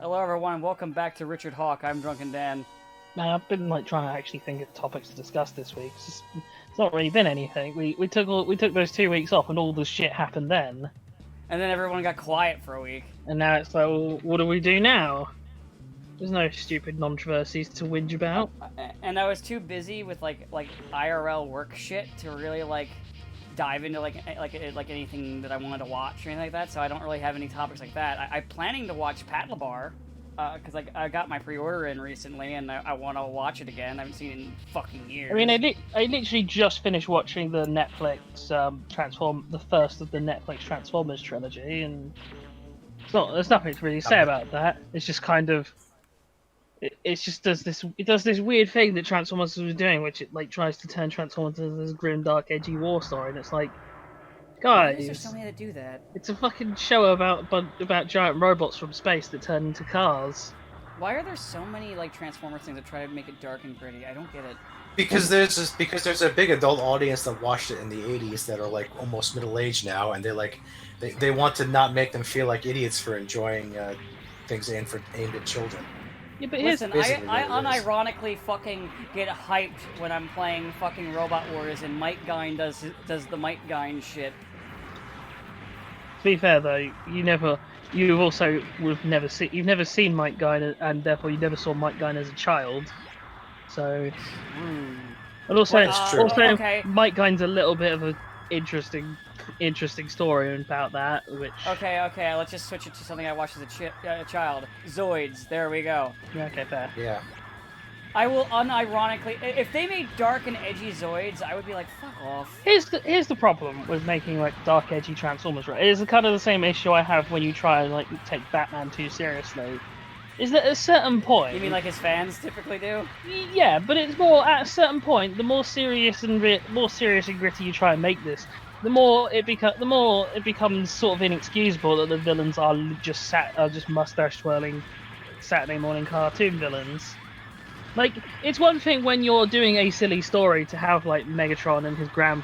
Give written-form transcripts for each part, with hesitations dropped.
Hello everyone, welcome back to Richard Hawk. I'm Drunken Dan. Man, I've been trying to actually think of topics to discuss this week. It's not really been anything. We took those 2 weeks off, and all the shit happened then. And then everyone got quiet for a week. And now it's like, well, what do we do now? There's no stupid controversies to whinge about. And I was too busy with like IRL work shit to really dive into like anything that I wanted to watch or anything like that. So I don't really have any topics like that. I'm planning to watch Patlabar because I got my pre-order in recently and I want to watch it again. I haven't seen it in fucking years. I mean, I literally just finished watching the Netflix the first of the Netflix Transformers trilogy, and there's nothing to really say about that. It's just kind of it just does this weird thing that Transformers was doing, which it tries to turn Transformers into this grim, dark, edgy war story, and it's like, guys, why is there so many that do that? It's a fucking show about giant robots from space that turn into cars. Why are there so many Transformers things that try to make it dark and gritty? I don't get it. Because there's a big adult audience that watched it in the '80s that are almost middle aged now, and they want to not make them feel like idiots for enjoying things aimed at children. Yeah, but listen, I unironically fucking get hyped when I'm playing fucking Robot Wars and Mike Gine does the Mike Gine shit. To be fair though, you've never seen Mike Gine, and therefore you never saw Mike Gine as a child. So, but also, okay. Mike Gine's a little bit of an interesting story about that. Which okay, let's just switch it to something I watched as a child. Zoids, there we go. Yeah, okay, fair. Yeah. I will unironically, if they made dark and edgy Zoids, I would be like, fuck off. Here's the problem with making dark, edgy Transformers. Right, it is kind of the same issue I have when you try and take Batman too seriously. Is that at a certain point? You mean like his fans typically do? Yeah, but it's more at a certain point. The more serious and gritty you try and make this, the more it becomes sort of inexcusable that the villains are just mustache twirling Saturday morning cartoon villains. It's one thing when you're doing a silly story to have Megatron and his grand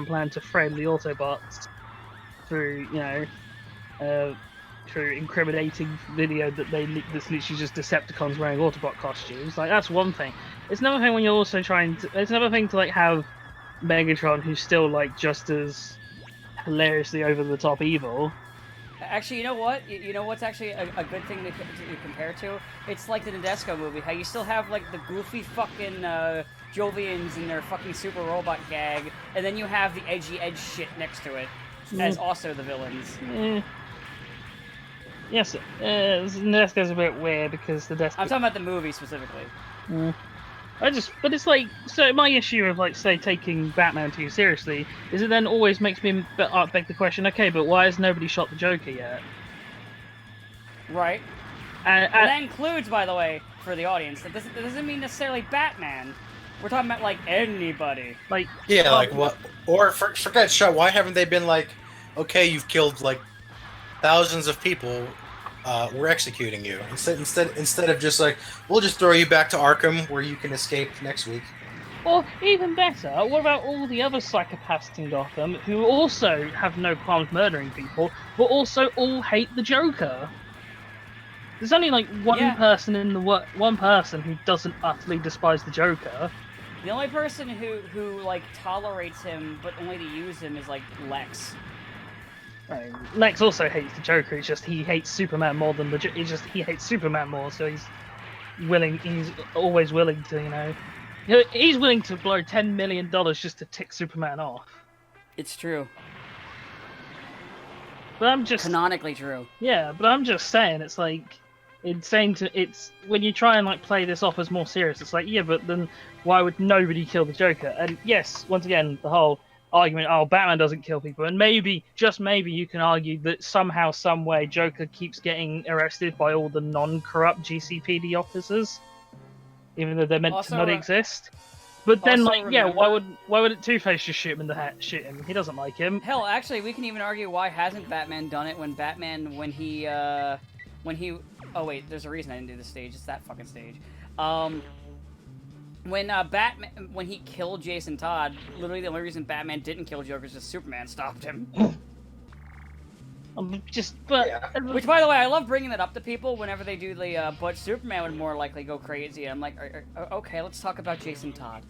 plan to frame the Autobots through through incriminating video that's literally just Decepticons wearing Autobot costumes. That's one thing. It's another thing when you're also it's another thing to have Megatron, who's still just as hilariously over the top evil. Actually, you know what? You know what's actually a good thing to compare to? It's like the Nadesco movie, how you still have the goofy fucking Jovians and their fucking super robot gag, and then you have the edgy edge shit next to it as also the villains. Yes, Nadesco's a bit weird because the Nadesco... I'm talking about the movie specifically. But it's so my issue of say taking Batman too seriously is it then always makes me beg the question, okay, but why has nobody shot the Joker yet? Right. And that includes, by the way, for the audience, that doesn't mean necessarily Batman. We're talking about anybody. What? Or forget shot. Why haven't they been okay, you've killed thousands of people. We're executing you instead of just we'll just throw you back to Arkham where you can escape next week. Or even better, what about all the other psychopaths in Gotham who also have no qualms murdering people, but also all hate the Joker? There's only one person who doesn't utterly despise the Joker. The only person who tolerates him but only to use him is Lex. Lex also hates the Joker. It's just he hates Superman more than he hates Superman more. So he's always willing to he's willing to blow $10 million just to tick Superman off. It's true. But I'm just canonically true. Yeah, but I'm just saying it's it's when you try and play this off as more serious. It's yeah, but then why would nobody kill the Joker? And yes, once again, the whole argument, Batman doesn't kill people, and maybe, just maybe, you can argue that somehow, some way, Joker keeps getting arrested by all the non-corrupt GCPD officers, even though they're meant to not exist. But then, why would Two-Face just shoot him in the head? Shoot him. He doesn't like him. Hell, actually, we can even argue why hasn't Batman done it when he oh wait, there's a reason I didn't do this stage. It's that fucking stage. When he killed Jason Todd, literally the only reason Batman didn't kill Joker is just Superman stopped him. Yeah. Which, by the way, I love bringing that up to people whenever they do the, but Superman would more likely go crazy. I'm like, okay, let's talk about Jason Todd.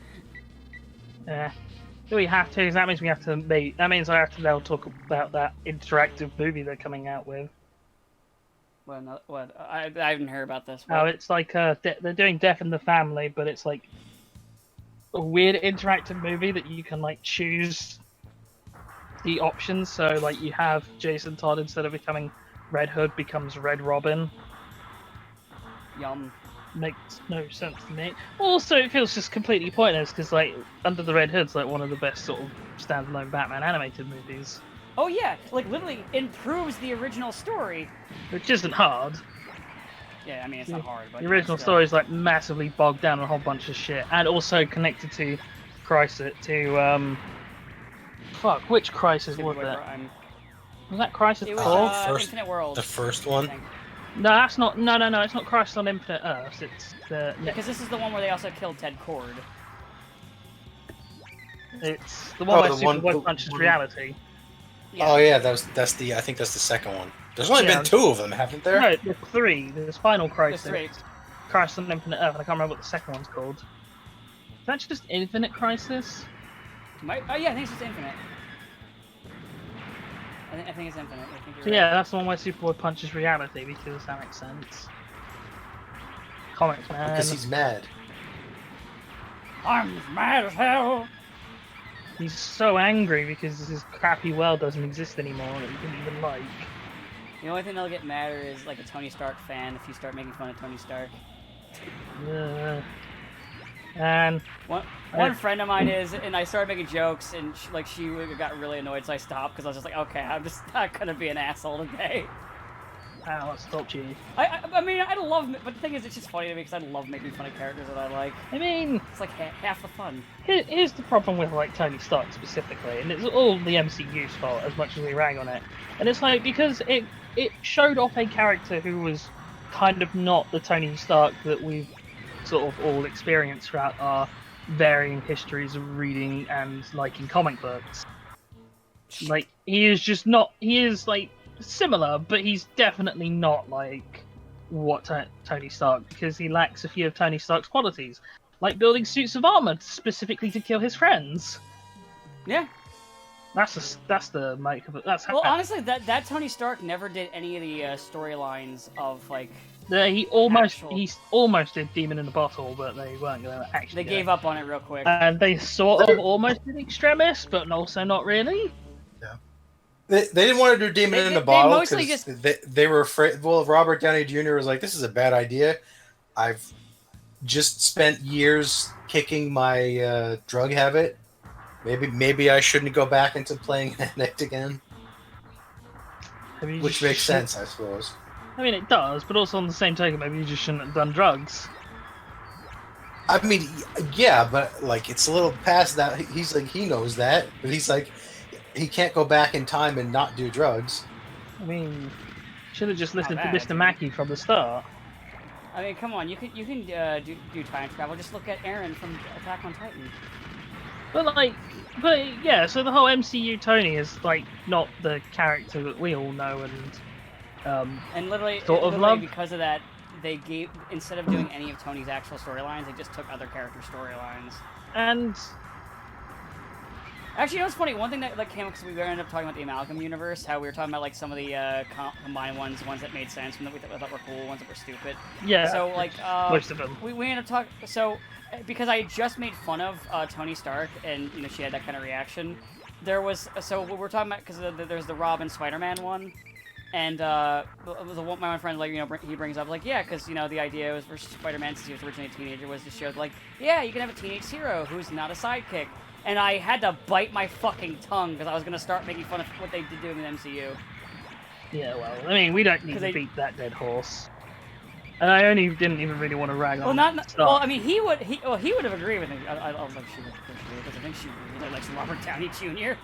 Do we have to? That means we have to meet. That means I have to now talk about that interactive movie they're coming out with. Well, no, what? I haven't heard about this. Oh, it's like they're doing Death in the Family, but it's like a weird interactive movie that you can like choose the options. So like you have Jason Todd, instead of becoming Red Hood, becomes Red Robin. Yum. Makes no sense to me. Also, it feels just completely pointless because like Under the Red Hood's like one of the best sort of standalone Batman animated movies, Oh yeah, like literally improves the original story. which isn't hard. Yeah, I mean it's not hard, but The original story is like massively bogged down on a whole bunch of shit, and also connected to Crisis. Fuck, which Crisis was that? Was that Crisis It was Core? First- Infinite World. The first I one. think. No, that's not. No, it's not Crisis on Infinite Earths. It's the. Because this is the one where they also killed Ted Cord. It's the one Oh, where the one- Superboy the punches one- reality. Oh yeah, that's the. I think that's the second one. There's only Yeah. been 2 of them, haven't there? No, there's 3. There's Final Crisis, There's 3. Crisis on Infinite Earth, and I can't remember what the second one's called. Is that just Infinite Crisis? Oh yeah, I think it's just Infinite. I think it's Infinite. I think you're So right. yeah, that's the one where Superboy punches reality, because that makes sense. Comics, man. Because he's mad. I'm mad as hell. He's so angry because his crappy world doesn't exist anymore that he didn't even like. The only thing that'll get madder is like a Tony Stark fan if you start making fun of Tony Stark. And One friend of mine is, and I started making jokes, and she got really annoyed, so I stopped because I was just like, okay, I'm just not gonna be an asshole today. ow, that stopped you. I mean, I love, but the thing is, it's just funny to me because I love making fun of characters that I like. I mean, It's like half the fun. here's the problem with like Tony Stark specifically, and it's all the MCU's fault as much as we rag on it. And it's like because it showed off a character who was kind of not the Tony Stark that we've sort of all experienced throughout our varying histories of reading and liking comic books. Like he is just not. He is like similar, but he's definitely not like what Tony Stark, because he lacks a few of Tony Stark's qualities, like building suits of armor specifically to kill his friends. Yeah. That's the make of it. That's Well, honestly, that Tony Stark never did any of the storylines of like. he almost did Demon in a Bottle, but they weren't going to actually. They gave up on it real quick. And they sort of almost did Extremis, but also not really. They didn't want to do Demon in They a Bottle mostly because they were afraid. Well, Robert Downey Jr. was like, "This is a bad idea. I've just spent years kicking my drug habit. Maybe I shouldn't go back into playing an addict again." Which makes sense, I suppose. I mean, it does, but also on the same token, maybe you just shouldn't have done drugs. I mean, yeah, but like it's a little past that. He's like, he knows that, but he's like, he can't go back in time and not do drugs. I mean, should have just listened to bad, Mr. Mackey from the start. I mean, come on, you can do time travel. Just look at Eren from Attack on Titan. But yeah, so the whole MCU Tony is like not the character that we all know And literally, love. because of that, they gave, instead of doing any of Tony's actual storylines, they just took other character storylines. And Actually, you know what's funny? One thing that came up because we ended up talking about the Amalgam universe, how we were talking about like some of the combined ones that made sense, ones that we thought were cool, ones that were stupid. yeah, So like most of them. we ended up talking. So because I just made fun of Tony Stark, and you know she had that kind of reaction. There was we're talking about because there's the Robin Spider-Man one, and my friend he brings up like yeah, because you know the idea was for Spider-Man, since he was originally a teenager, was to show like yeah, you can have a teenage hero who's not a sidekick. And I had to bite my fucking tongue because I was going to start making fun of what they did doing in the MCU. Yeah, well, I mean, we don't need to beat that dead horse. And I only didn't even really want to rag on. Well, I mean, he would have agreed with me. I don't think she would, because I think she really likes Robert Downey Jr.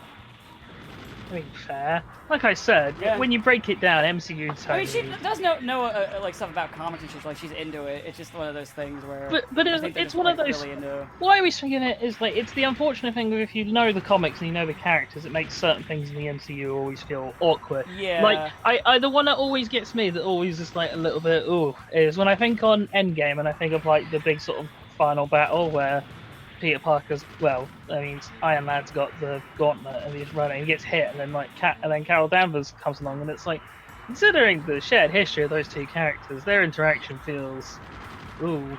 I mean, fair. Like I said, Yeah. when you break it down, MCU I mean, she totally. does know like stuff about comics and shit. Like she's into it. It's just one of those things where But I think they're it's just, one like, of those. really into. Why are we swinging it? Is like it's the unfortunate thing of if you know the comics and you know the characters, it makes certain things in the MCU always feel awkward. Yeah. Like I the one that always gets me, that always is like a little bit is when I think on Endgame and I think of like the big sort of final battle where Peter Parker's I mean Iron Man's got the gauntlet and he's running, he gets hit, and then Carol Danvers comes along, and it's like, considering the shared history of those two characters, their interaction feels ooh.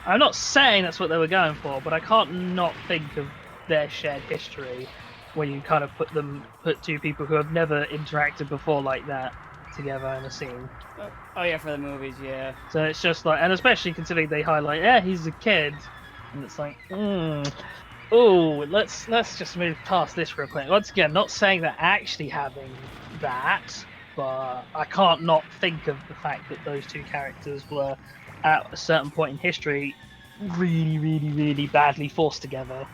I'm not saying that's what they were going for, but I can't not think of their shared history when you kind of put two people who have never interacted before like that together in a scene. Oh yeah, for the movies, yeah. So it's just like, and especially considering they highlight, yeah, he's a kid, and it's like, let's just move past this real quick. Once again, not saying that actually having that, but I can't not think of the fact that those two characters were at a certain point in history really, really, really badly forced together.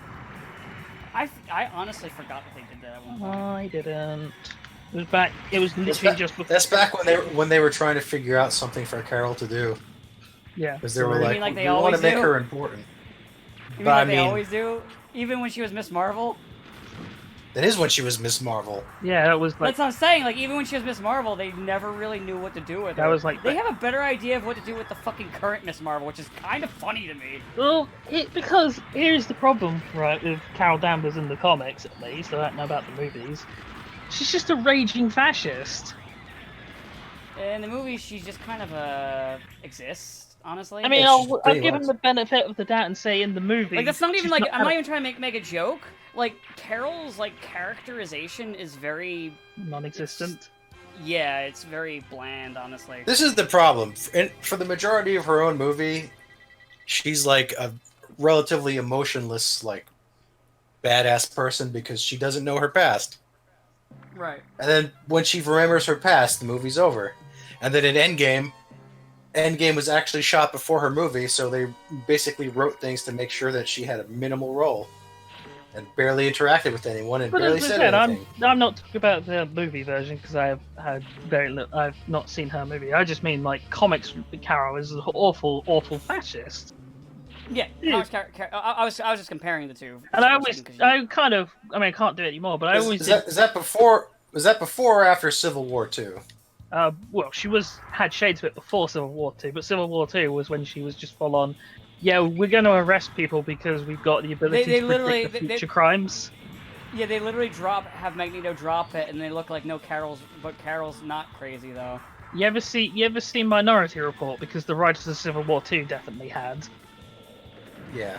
I honestly forgot that they did that at one point. I didn't. It was back. It was literally just before. That's back when they were trying to figure out something for Carol to do. Yeah. Because they were You like, mean like they we want to always make do? her important. You mean But like I they mean- always do? Even when she was Miss Marvel? That is when she was Miss Marvel. Yeah, that was like. That's what I'm saying. Like, even when she was Miss Marvel, they never really knew what to do with her. That was like- They have a better idea of what to do with the fucking current Miss Marvel, which is kind of funny to me. Well, because here's the problem, right, with Carol Danvers in the comics, at least. I don't know about the movies. She's just a raging fascist. In the movies, she just kind of, exists, honestly. I mean, Yeah, she's I'll pretty give him much- the benefit of the doubt and say in the movie. Like, that's not even, she's like, I'm not a- even trying to make a joke. Like, Carol's, like, characterization is very... non-existent. Yeah, it's very bland, honestly. This is the problem. For the majority of her own movie, she's like a relatively emotionless, like, badass person because she doesn't know her past. Right. And then when she remembers her past, the movie's over. And then in Endgame was actually shot before her movie, so they basically wrote things to make sure that she had a minimal role and barely interacted with anyone and But barely as I said said, anything. I'm not talking about the movie version because I've had I've not seen her movie. I just mean like comics. Carol is an awful, awful fascist. Yeah, Yeah. I was just comparing the two. And I Because always, you- I kind of, I mean, I can't do it anymore, but I always Is did. that before? Was that before or after Civil War II? Well, she had shades of it before Civil War 2, but Civil War 2 was when she was just full on. Yeah, we're going to arrest people because we've got the ability They to literally- predict the they- future crimes. Yeah, they literally have Magneto drop it, and they look like no Carol's, but Carol's not crazy though. You ever see Minority Report? Because the writers of Civil War 2 definitely had. Yeah.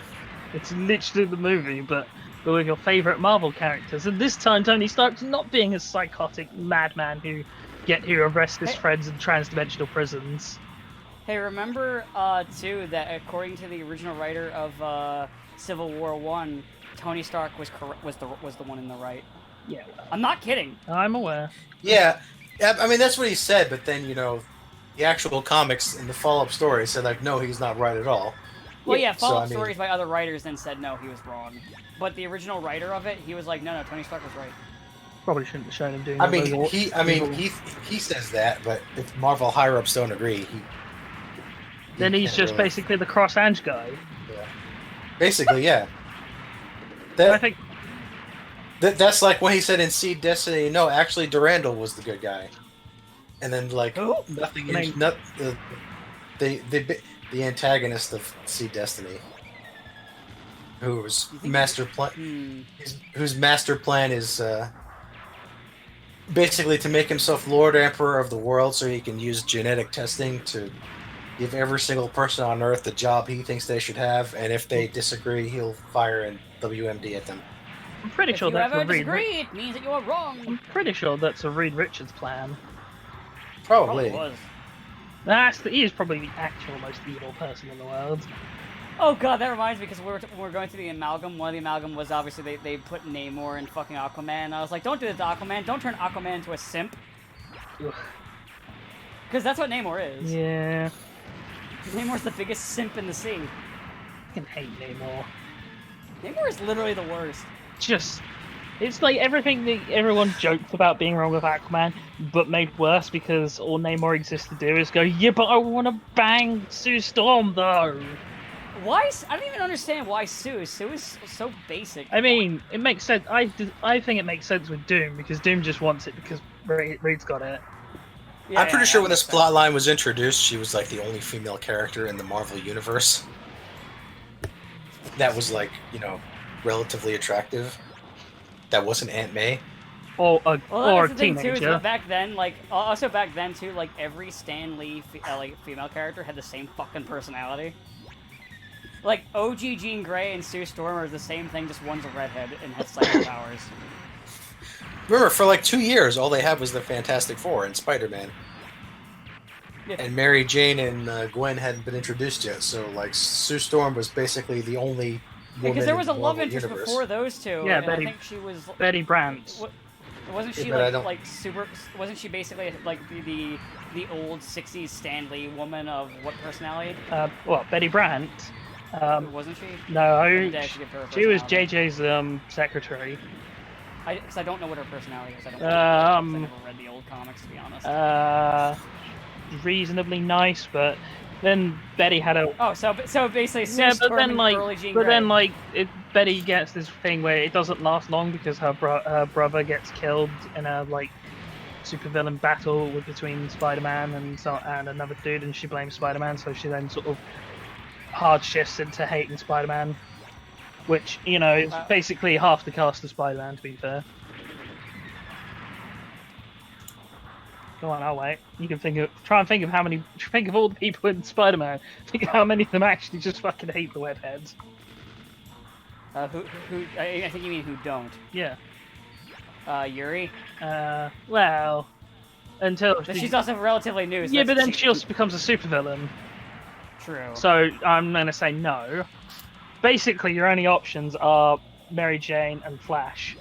It's literally the movie, but with your favorite Marvel characters. And this time, Tony Stark's not being a psychotic madman who arrests his Hey. friends in transdimensional prisons. Hey, remember too that according to the original writer of Civil War One, Tony Stark was the one in the right. Yeah, I'm not kidding. I'm aware. Yeah. I mean, that's what he said, but then, the actual comics in the follow-up story said, like, no, he's not right at all. Well, yeah, So, follow-up I mean- stories by other writers then said no, he was wrong. But the original writer of it, he was like, no, Tony Stark was right. Probably shouldn't have shown him doing I all mean, those he says that, but if Marvel higher-ups don't agree, Then he's can't just really- basically the cross-Ange guy. Yeah. Basically, yeah. I think That's like when he said in Seed Destiny, no, actually Durandal was the good guy. And then, like, Who? nothing... I mean- the antagonist of Seed Destiny. Whose You think- master plan... Hmm. whose master plan is basically to make himself Lord Emperor of the world so he can use genetic testing to give every single person on Earth the job he thinks they should have, and if they disagree, he'll fire an WMD at them. I'm pretty If sure you that's ever a Reed. disagree, it means that you are wrong. I'm pretty sure that's a Reed Richards plan. Probably. was. He is probably the actual most evil person in the world. Oh god, that reminds me, because when we're going through the amalgam, one of the amalgam was obviously they put Namor in fucking Aquaman, and I was like, don't do this to Aquaman, don't turn Aquaman into a simp. Ugh. Because that's what Namor is. Yeah, Namor's the biggest simp in the sea. I can hate Namor. Namor is literally the worst. Just It's like everything that everyone joked about being wrong with Aquaman, but made worse because all Namor exists to do is go, yeah, but I want to bang Sue Storm though. Why? I don't even understand why Sue. Sue is so basic. I mean, it makes sense. I think it makes sense with Doom because Doom just wants it because Reed's got it. Yeah, I'm pretty sure when that this makes sense. plot line was introduced, she was like the only female character in the Marvel universe that was like, relatively attractive. That wasn't Aunt May. Or a Well, or that's a the thing too. Is teenager. that back then, also back then too, like every Stan Lee female character had the same fucking personality. Like OG Jean Grey and Sue Storm are the same thing, just one's a redhead and has psychic powers. Remember, for like 2 years, all they had was the Fantastic Four and Spider-Man. Yeah. And Mary Jane and Gwen hadn't been introduced yet, so like Sue Storm was basically the only woman Because there was in a the love Marvel interest universe. before those two. Yeah, and Betty- I think she was. Betty Brant. Wasn't she Yeah, but I like don't- like super? Wasn't she basically like the old '60s Stan Lee woman of what personality? Betty Brant. Wasn't she? No, Maybe I should give her a she was personality. JJ's secretary. Because I don't know what her personality is. I don't. I never read the old comics, to be honest. Reasonably nice, but then Betty had a Oh, so basically, Sue yeah, but Storm then and like, early Jean but Grey. then like, Betty gets this thing where it doesn't last long because her brother gets killed in a like supervillain battle between Spider-Man and another dude, and she blames Spider-Man, so she then sort of hard shifts into hating Spider-Man, which is basically half the cast of Spider-Man, to be fair. Go on, I'll wait. You can try and think of all the people in Spider-Man. Think of how many of them actually just fucking hate the webheads. Who? I think you mean who don't. Yeah. Yuri. Well, until But she's also relatively new. So yeah, but that's- then she also becomes a supervillain. True. So I'm gonna say no. Basically, your only options are Mary Jane and Flash.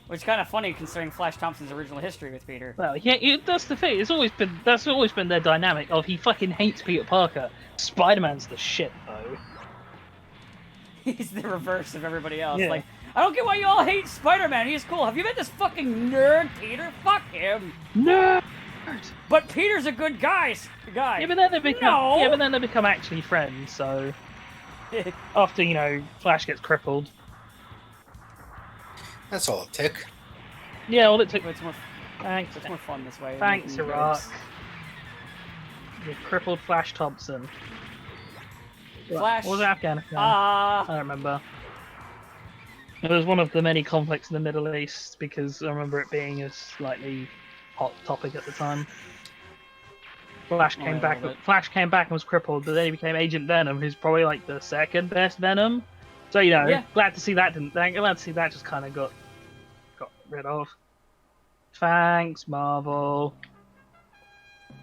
Which is kind of funny considering Flash Thompson's original history with Peter. Well, yeah, that's the thing. That's always been their dynamic of he fucking hates Peter Parker. Spider-Man's the shit though. He's the reverse of everybody else. Yeah. Like, I don't get why you all hate Spider-Man. He's cool. Have you met this fucking nerd, Peter? Fuck him. Nerd. But Peter's a good guy. Yeah, but then they become No. yeah, but then they become actually friends. So after Flash gets crippled. That's all it took. Yeah, all it took. It's more, Thanks, it's more fun this way. thanks, making Iraq. jokes. You crippled Flash Thompson. Flash. What was it, Afghanistan? I don't remember. It was one of the many conflicts in the Middle East because I remember it being a slightly hot topic at the time. Flash came back. little bit. Flash came back and was crippled, but then he became Agent Venom, who's probably like the second best Venom. So Yeah. glad to see that glad to see that just kind of got rid of. Thanks, Marvel.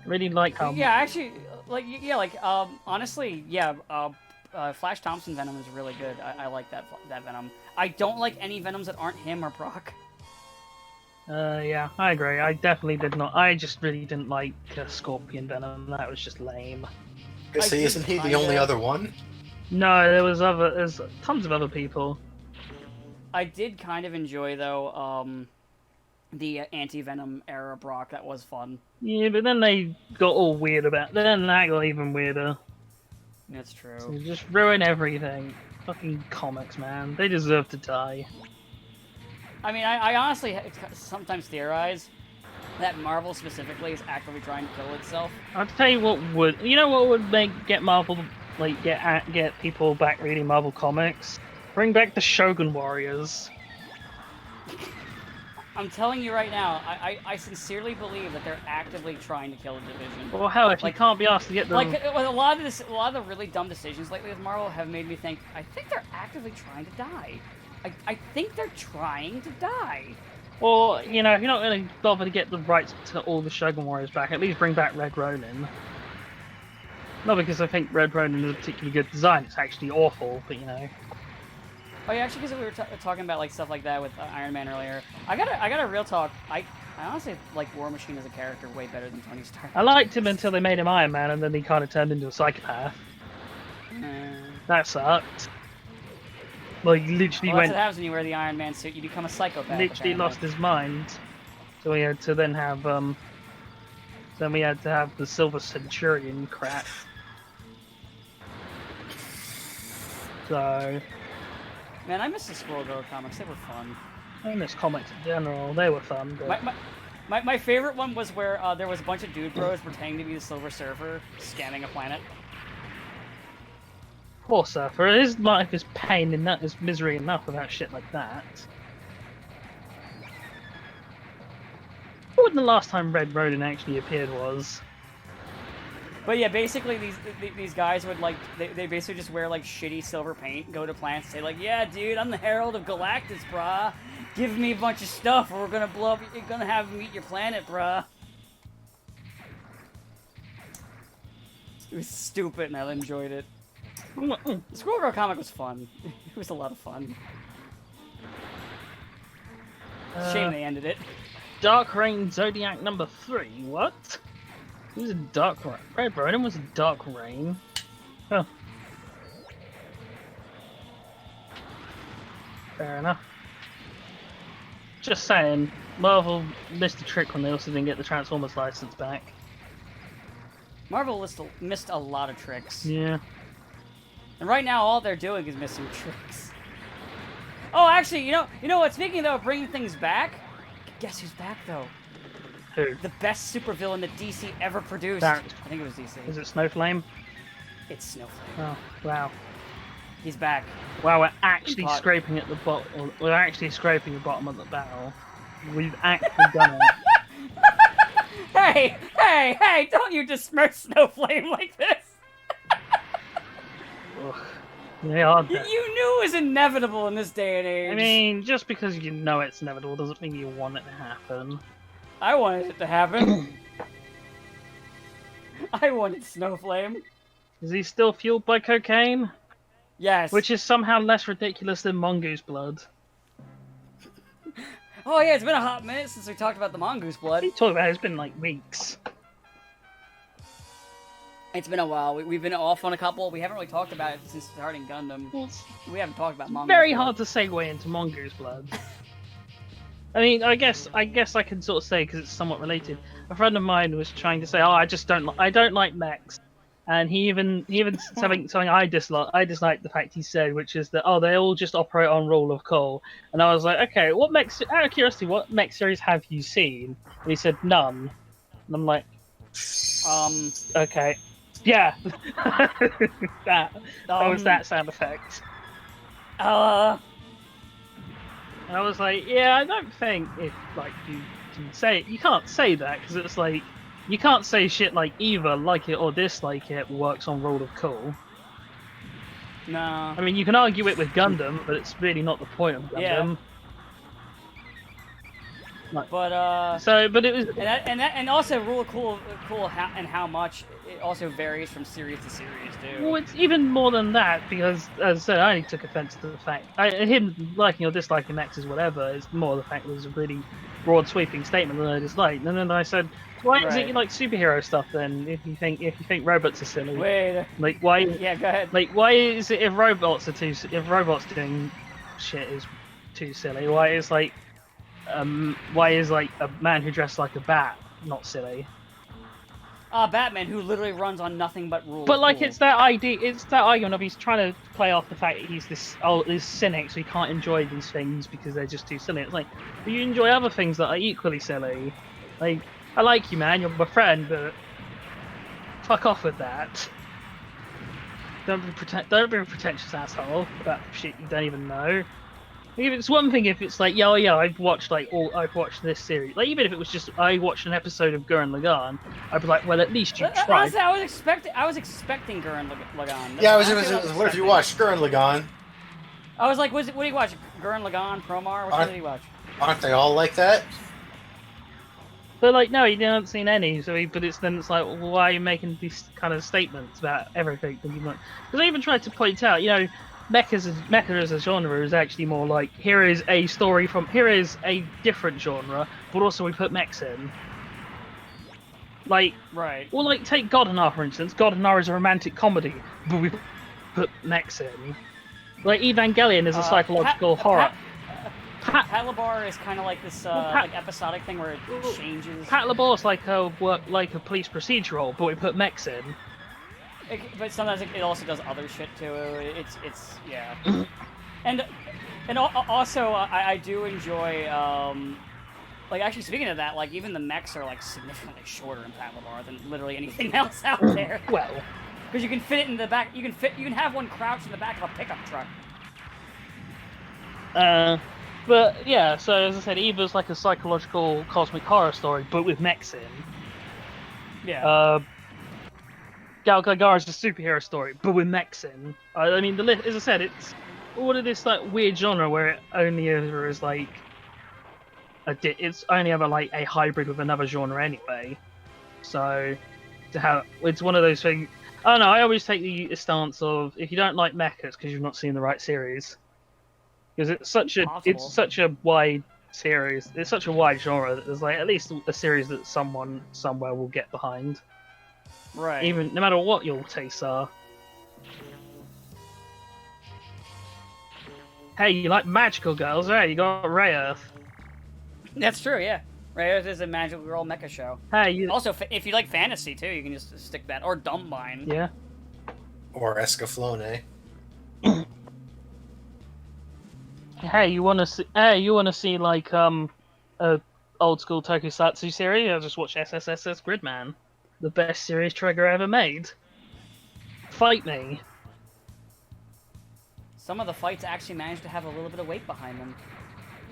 Really like Yeah, actually, honestly, yeah. Flash Thompson Venom is really good. I like that Venom. I don't like any Venoms that aren't him or Brock. Yeah, I agree. I definitely did not. I just really didn't like Scorpion Venom. That was just lame. See, isn't he the only other one? No, there's tons of other people. I did kind of enjoy though the anti-Venom era Brock. That was fun. Yeah, but then they got all weird about. Then that got even weirder. That's true. So just ruin everything. Fucking comics, man. They deserve to die. I mean, I honestly sometimes theorize that Marvel specifically is actively trying to kill itself. I'll tell you what would. You know what would get Marvel get people back reading Marvel comics? Bring back the Shogun Warriors. I'm telling you right now, I sincerely believe that they're actively trying to kill the Division. Well, hell, if you can't be asked to get them. Like a lot of the really dumb decisions lately with Marvel have made me think. I think they're actively trying to die. I think they're trying to die. Well, if you're not going to bother to get the rights to all the Shogun Warriors back, at least bring back Red Ronin. Not because I think Red Ronin is a particularly good design; it's actually awful, but Oh yeah, actually, because we were talking about like stuff like that with Iron Man earlier. I got a real talk. I honestly like War Machine as a character way better than Tony Stark. I liked him until they made him Iron Man, and then he kind of turned into a psychopath. That sucked. Like literally Well, that's what went, happens when you wear the Iron Man suit. You become a psychopath. literally lost apparently. his mind. So we had to then have then we had to have the Silver Centurion crap. So, Man, I miss the Squirrel Girl comics. They were fun. I miss comics in general. They were fun, but My favorite one was where there was a bunch of dude bros pretending to be the Silver Surfer scanning a planet. poor Surfer. His life is pain enough, is misery enough without shit like that. What when the last time Red Ronin actually appeared was? But yeah, basically these guys would like they basically just wear like shitty silver paint, go to planets, say like, yeah, dude, I'm the Herald of Galactus, brah. Give me a bunch of stuff, or we're gonna blow up. You're gonna have me eat your planet, brah. It was stupid, and I enjoyed it. The Squirrel Girl comic was fun. It was a lot of fun. Shame they ended it. Dark Reign Zodiac number 3. What? It was a Dark Reign. Red Ronin was a Dark Reign. Huh. Fair enough. Just saying, Marvel missed a trick when they also didn't get the Transformers license back. Marvel missed a lot of tricks. Yeah. And right now, all they're doing is missing tricks. Oh, actually, you know what? Speaking though of bringing things back, guess who's back though? Who? The best supervillain that DC ever produced. That- I think it was DC. Is it Snowflame? It's Snowflake. Oh, wow. He's back. Wow, we're actually Pot. scraping at the bottom. We're actually scraping the bottom of the barrel. We've actually done it. Hey! Don't you dismiss Snowflame like this! Ugh. They are You dead. knew it was inevitable in this day and age. I mean, just because you know it's inevitable doesn't mean you want it to happen. I wanted it to happen. I wanted Snowflame. Is he still fueled by cocaine? Yes. Which is somehow less ridiculous than mongoose blood. Oh yeah, it's been a hot minute since we talked about the mongoose blood. What are you talking about? It's been like weeks. It's been a while. We've been off on a couple. We haven't really talked about it since starting Gundam. Well, it's We haven't talked about mongoose very blood. hard to segue into mongoose blood. I mean, I guess I can sort of say because it's somewhat related. A friend of mine was trying to say, "Oh, I don't like mechs," and he even something I dislike the fact he said, which is that they all just operate on rule of cool. And I was like, okay, what mechs? Out of curiosity, what mech series have you seen? And he said none. And I'm like, okay, yeah, that was that sound effect. And I was like, yeah, I don't think if like you can say it, you can't say that because it's like you can't say shit like either like it or dislike it works on rule of cool. No. I mean, you can argue it with Gundam, but it's really not the point of Gundam. Yeah. Like, But but it was and also rule of cool and how much it also varies from series to series too. well, it's even more than that because, as I said, I only took offense to the fact him liking or disliking Max is whatever. It's more the fact that it was a really broad, sweeping statement that I disliked. And then I said, why is it Right. you like superhero stuff then? If you think robots are silly, Wait. like why? Yeah, go ahead. Like why is it if robots doing shit is too silly? Why is like a man who dressed like a bat not silly? Batman, who literally runs on nothing but rules. But like it's that idea, it's that argument of he's trying to play off the fact that he's this cynic, so he can't enjoy these things because they're just too silly. It's like, but you enjoy other things that are equally silly. Like, I like you, man, you're my friend, but fuck off with that. Don't be a pretentious asshole about shit you don't even know. Even it's one thing if it's like, yeah, I've watched this series. Like even if it was just I watched an episode of Gurren Lagann, I'd be like, well, at least you tried. Honestly, I was expecting Gurren Lagann. Yeah, what if you watched Gurren Lagann? I was like, what do you watch? Gurren Lagann, Promar? What did he watch? Aren't they all like that? But like, no, he didn't seen any. But it's like, well, why are you making these kind of statements about everything? Because I even tried to point out, mecha as a genre is actually more like here is a different genre, but also we put mechs in. Like, Right. well, like take God and R for instance. God and R is a romantic comedy, but we put mechs in. Like Evangelion is a psychological horror. Patlabor is kind of like this like episodic thing where it changes. Patlabor is like a police procedural, but we put mechs in. But sometimes it also does other shit too. It's yeah. and also I do enjoy like actually speaking of that, like even the mechs are like significantly shorter in Patlabor than literally anything else out there. Well, because you can fit it in the back. You can have one crouched in the back of a pickup truck. But yeah, so as I said, Eva's like a psychological cosmic horror story, but with mechs in. Yeah. Gal Gadar is a superhero story, but with mechs in. I mean, as I said, it's all of this like weird genre where it only ever is like it's only ever like a hybrid with another genre anyway. So to have it's one of those things. I don't know. I always take the stance of if you don't like mechas because you've not seen the right series. Because it's such a wide series. It's such a wide genre that there's like at least a series that someone somewhere will get behind. Right. Even no matter what your tastes are. Hey, you like magical girls? Hey, you got Ray Earth. That's true. Yeah. Ray Earth is a magical girl mecha show. Hey, also if you like fantasy too, you can just stick that or Dumbine. Yeah. Or Escaflowne. Hey, you wanna see like a old school tokusatsu series? I just watched SSSS Gridman, the best series Trigger ever made. Fight me. Some of the fights actually managed to have a little bit of weight behind them.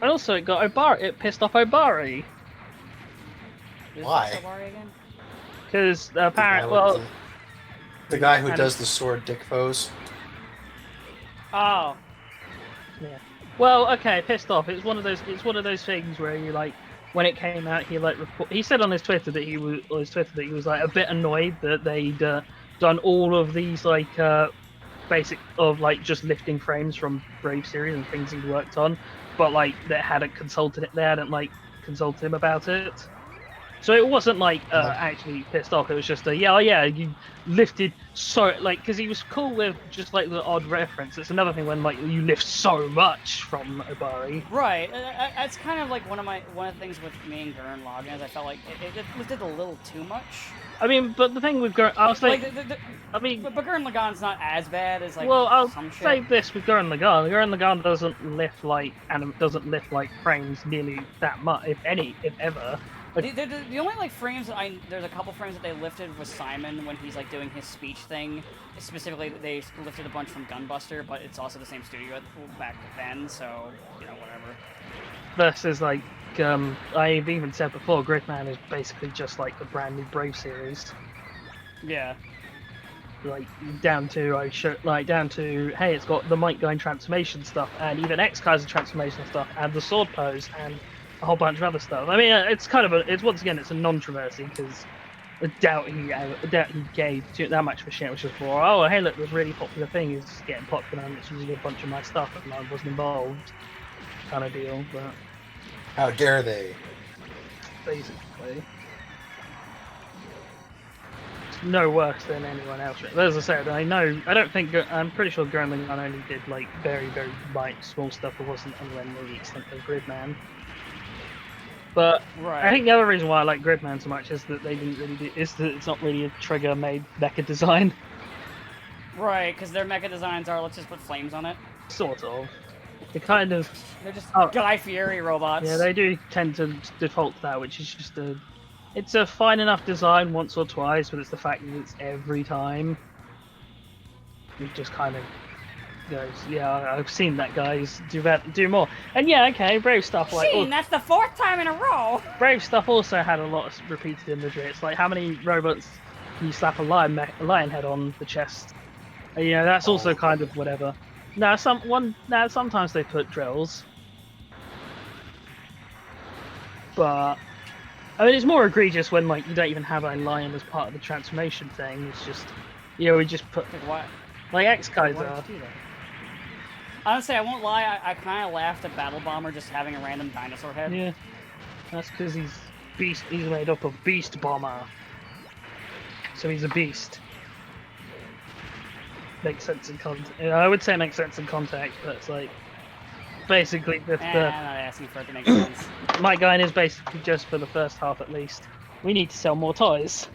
And also, it got Obari. It pissed off Obari. Why? Obari again? Because apparently, the guy who does the sword dick pose. Oh. Yeah. Well, okay, pissed off. It's one of those things where you like when it came out, he said on his Twitter that he was like a bit annoyed that they'd done all of these like basic of like just lifting frames from Brave series and things he worked on, but like they hadn't consulted him about it. So it wasn't like actually pissed off. It was just you lifted so like because he was cool with just like the odd reference. It's another thing when like you lift so much from Obari. Right. It's kind of like one of the things with me and Gurren Lagann is I felt like it lifted a little too much. I mean, but the thing with Gurren, I was like, but Gurren Lagann's not as bad as like. Well, I'll some shit. say this with Gurren Lagann. Gurren Lagann doesn't lift like frames nearly that much, if ever. The only like frames that there's a couple frames that they lifted with Simon when he's like doing his speech thing. Specifically, they lifted a bunch from Gunbuster, but it's also the same studio back then, so whatever. Versus like I've even said before, Gridman is basically just like a brand new Brave series. Yeah. Like down to hey, it's got the Might Guy transformation stuff, and even X-Kaiser transformation stuff, and the sword pose, and a whole bunch of other stuff. I mean, it's once again it's a non-controversy because I doubt he gave that much of a shit. It was just for hey look, this really popular thing is getting popular and it's using a bunch of my stuff and I wasn't involved, kind of deal. But how dare they? Basically, it's no worse than anyone else. But as I said, I'm pretty sure Gurren Lagann only did like very very light small stuff. It wasn't anywhere near the extent of Gridman. But right. I think the other reason why I like Gridman so much is that that it's not really a Trigger-made mecha design. Right, because their mecha designs are let's just put flames on it. Sort of. They're just Guy Fieri robots. Yeah, they do tend to default to that, which is just it's a fine enough design once or twice, but it's the fact that it's every time. It just kind of goes, yeah, I've seen that, guys. Do more. And yeah, okay, Brave stuff like. That's the 4th time in a row. Brave stuff also had a lot of repeated imagery. It's like how many robots can you slap a lion head on the chest? And, that's also kind of whatever. Now sometimes they put drills, but I mean it's more egregious when like you don't even have a lion as part of the transformation thing. It's just we just put like X-Kaiser. Honestly, I won't lie, I kind of laughed at Battle Bomber just having a random dinosaur head. Yeah, that's because he's made up of Beast Bomber. So he's a beast. makes sense in context. I would say it makes sense in context, but it's like basically I'm not asking for it to make sense. my guy is basically just for the first half at least. We need to sell more toys.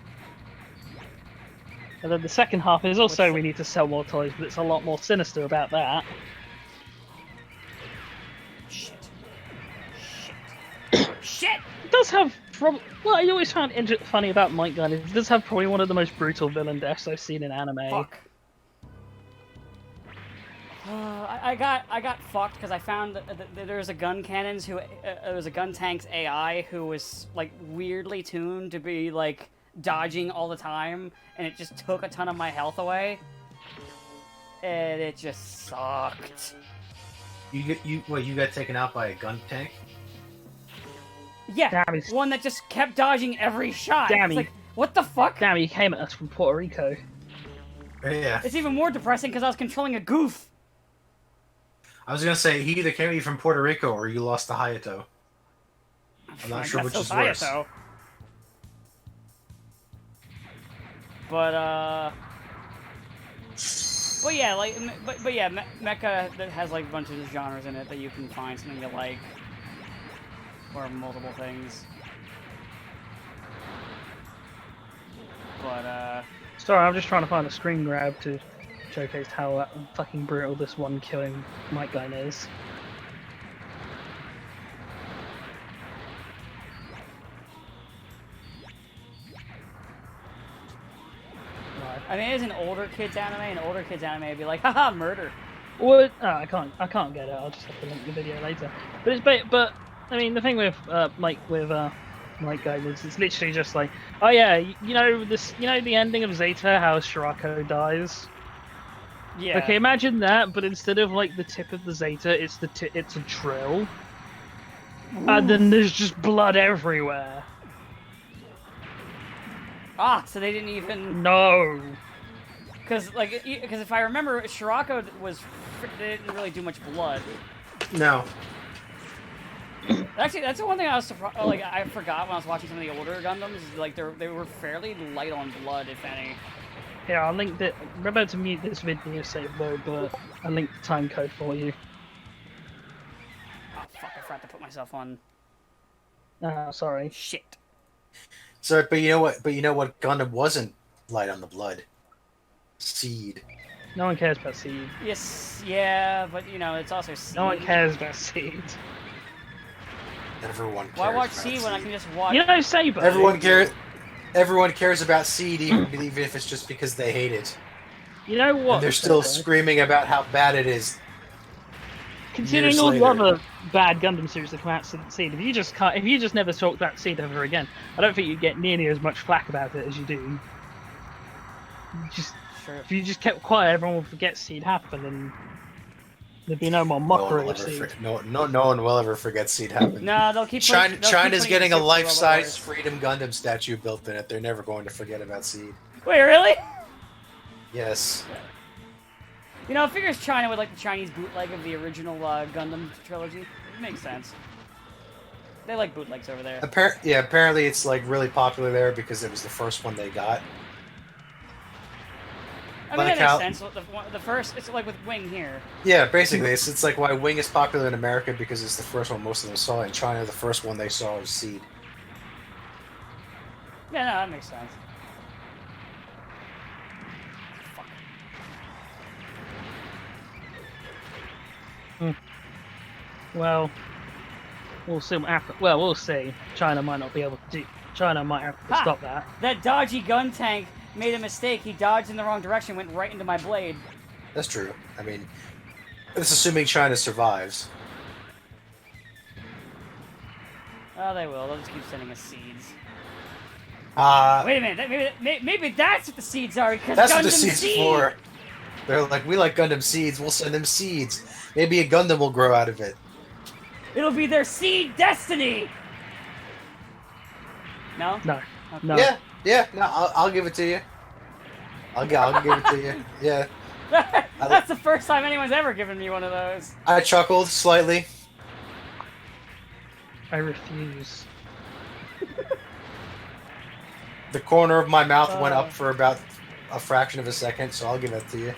And then the second half is also we need to sell more toys, but it's a lot more sinister about that. Shit. Shit. Shit! It does have what I always found funny about Might Gun is it does have probably one of the most brutal villain deaths I've seen in anime. Fuck. I got fucked because I found that there was a gun cannons who there was a gun tank's AI who was like weirdly tuned to be like dodging all the time, and it just took a ton of my health away, and it just sucked. You got taken out by a gun tank? Yeah, Damn, one that just kept dodging every shot. Damn, it's like, what the fuck? Damn, he came at us from Puerto Rico. Yeah. It's even more depressing because I was controlling a goof. I was gonna say he either came at you from Puerto Rico or you lost to Hayato. I'm not sure which is worse. But yeah, like, but yeah, mecha that has like a bunch of genres in it that you can find something you like, or multiple things. But Sorry, I'm just trying to find a screen grab to showcase how fucking brutal this one killing Might Gun is. I mean, it's an older kids anime, and older kids anime would be like, haha, murder. What? Oh, I can't get it. I'll just have to link the video later. But I mean, the thing with Might Gun is it's literally just like, oh yeah, you know the ending of Zeta, how Shirako dies. Yeah. Okay, imagine that, but instead of like the tip of the Zeta, it's a drill, and then there's just blood everywhere. Ah, so they didn't even. No. Because if I remember, Shirako they didn't really do much blood. No. Actually, that's the one thing I was surprised. Like, I forgot when I was watching some of the older Gundams. Like, they were fairly light on blood, if any. Yeah, I'll link that. We're about to mute this video save mode, but I'll link the time code for you. Oh fuck! I forgot to put myself on. Sorry. Shit. Sorry, but you know what? Gundam wasn't light on the blood. Seed. No one cares about Seed. Yes, yeah, but you know, it's also Seed. No one cares about Seed. Everyone cares. Why watch about Seed when I can just watch? You know Saber. Everyone cares about Seed, even if it's just because they hate it. You know what? And they're still screaming about how bad it is. Considering all the other bad Gundam series that come out since Seed, if you just never talked about Seed ever again, I don't think you'd get nearly as much flack about it as you do. If you just kept quiet, everyone would forget Seed happened, and there'd be no more mockery of Seed. No one will ever forget Seed happened. No, they'll keep. China's getting a life-size Freedom Gundam statue built in it. They're never going to forget about Seed. Wait, really? Yes. You know, it figures China would like the Chinese bootleg of the original Gundam trilogy. It makes sense. They like bootlegs over there. Apparently it's like really popular there because it was the first one they got. I mean, that makes sense. The first, it's like with Wing here. Yeah, basically, it's like why Wing is popular in America because it's the first one most of them saw. In China, the first one they saw was Seed. Yeah, no, that makes sense. Well, we'll see what happens. Well, we'll see. China might not be able to do. China might have to stop that. That dodgy gun tank made a mistake. He dodged in the wrong direction, went right into my blade. That's true. I mean, that's assuming China survives. Oh, they will. They'll just keep sending us seeds. Wait a minute. Maybe that's what the seeds are. Because that's Gundam what the seeds are for. They're like, we like Gundam seeds. We'll send them seeds. Maybe a Gundam will grow out of it. It'll be their seed destiny. No. No. Okay. No. Yeah. No, I'll give it to you. I'll give it to you. Yeah. That's the first time anyone's ever given me one of those. I chuckled slightly. I refuse. The corner of my mouth went up for about a fraction of a second, so I'll give it to you.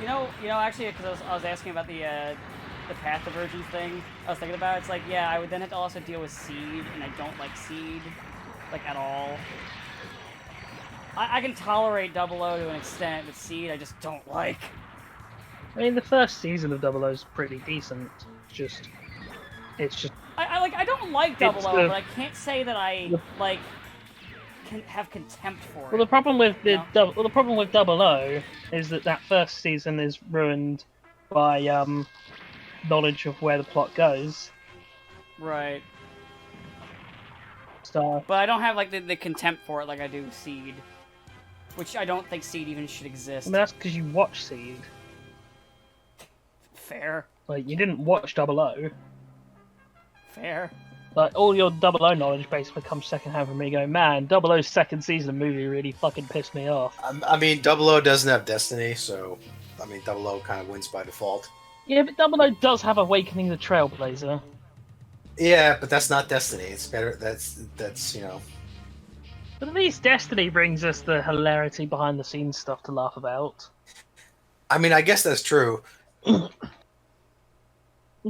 Actually, because I was asking about the path divergence thing. I was thinking about it. It's like, yeah, I would then have to also deal with Seed, and I don't like Seed, like at all. I can tolerate Double O to an extent, but Seed I just don't like. I mean, the first season of Double O is pretty decent. It's just. I don't like Double O, the- but I can't say that I can have contempt for it. Well, the problem with you know? the problem with Double O is that first season is ruined by knowledge of where the plot goes. Right. So, But I don't have like the contempt for it like I do Seed, which I don't think Seed even should exist. I mean, that's because you watch Seed. Fair. Like, you didn't watch Double O. Fair. Like, all your Double O knowledge basically comes secondhand from me going, man, Double O's second season of movie really fucking pissed me off. I mean, Double O doesn't have Destiny, so I mean, Double O kind of wins by default. Yeah, but Double O does have Awakening the Trailblazer. Yeah, but that's not Destiny. It's better. That's But at least Destiny brings us the hilarity behind the scenes stuff to laugh about. I mean, I guess that's true.